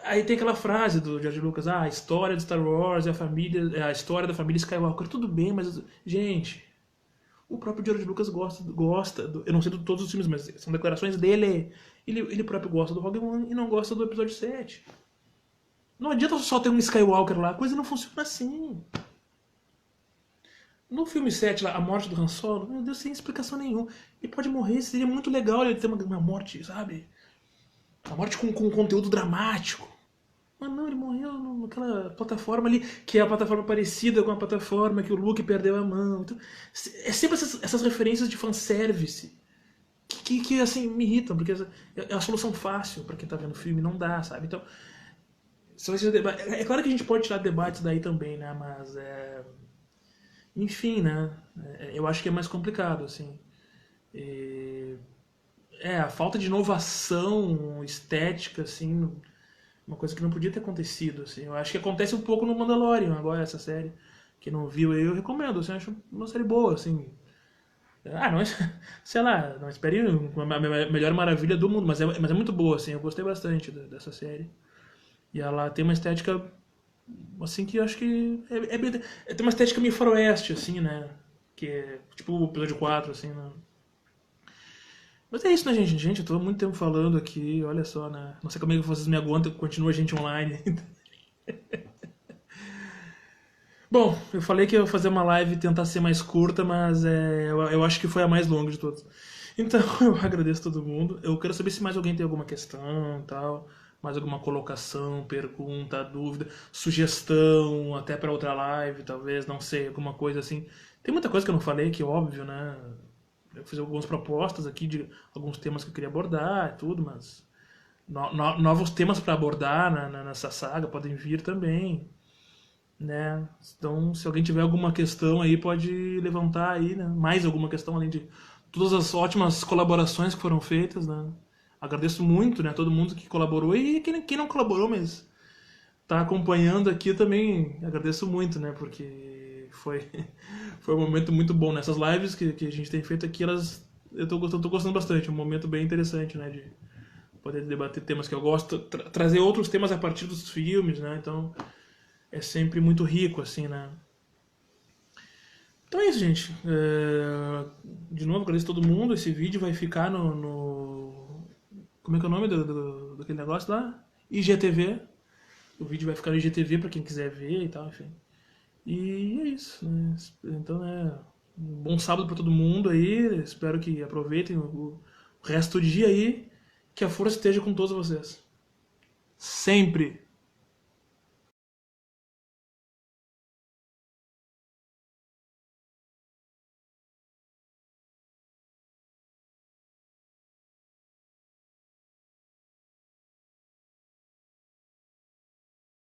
Aí tem aquela frase do George Lucas, a história de Star Wars é a história da família Skywalker. Tudo bem, mas, gente, o próprio George Lucas gosta eu não sei de todos os filmes, mas são declarações dele. Ele próprio gosta do Rogue One e não gosta do episódio 7. Não adianta só ter um Skywalker lá, a coisa não funciona assim. No filme 7, lá, a morte do Han Solo, meu Deus, sem explicação nenhuma. Ele pode morrer, seria muito legal ele ter uma morte, sabe? Uma morte com conteúdo dramático. Mas não, ele morreu naquela plataforma ali, que é a plataforma parecida com a plataforma que o Luke perdeu a mão. Então, é sempre essas referências de fanservice que assim, me irritam, porque é a solução fácil pra quem tá vendo o filme, não dá, sabe? Então, é claro que a gente pode tirar debates daí também, né? Mas enfim, né? Eu acho que é mais complicado, assim. A falta de inovação estética, assim, uma coisa que não podia ter acontecido, assim. Eu acho que acontece um pouco no Mandalorian agora, essa série. Quem não viu, eu recomendo, assim, eu acho uma série boa, assim. Não, sei lá, não espere a melhor maravilha do mundo, mas é muito boa, assim, eu gostei bastante dessa série. E ela tem uma estética, assim, que eu acho que tem uma estética meio faroeste, assim, né? Que é tipo o episódio 4, assim, né? Mas é isso, né, gente? Gente, eu tô há muito tempo falando aqui, olha só, né? Não sei como é que vocês me aguentam, continua a gente online. Bom, eu falei que eu ia fazer uma live e tentar ser mais curta, mas eu acho que foi a mais longa de todas. Então, eu agradeço todo mundo. Eu quero saber se mais alguém tem alguma questão e tal, mais alguma colocação, pergunta, dúvida, sugestão, até para outra live, talvez, não sei, alguma coisa assim. Tem muita coisa que eu não falei, que é óbvio, né? Eu fiz algumas propostas aqui de alguns temas que eu queria abordar e tudo, mas novos temas para abordar nessa saga podem vir também, né? Então, se alguém tiver alguma questão aí, pode levantar aí, né? Mais alguma questão, além de todas as ótimas colaborações que foram feitas, né? Agradeço muito, né? Todo mundo que colaborou e quem não colaborou, mas tá acompanhando aqui também, agradeço muito, né? Porque foi um momento muito bom nessas lives que a gente tem feito aqui, eu tô gostando bastante, é um momento bem interessante, né? De poder debater temas que eu gosto, trazer outros temas a partir dos filmes, né? Então, é sempre muito rico, assim, né? Então é isso, gente. De novo, agradeço a todo mundo. Esse vídeo vai ficar no como é que é o nome daquele negócio lá? IGTV. O vídeo vai ficar no IGTV pra quem quiser ver e tal, enfim. E é isso, né? Então, né, um bom sábado pra todo mundo aí. Espero que aproveitem o resto do dia aí. Que a força esteja com todos vocês. Sempre.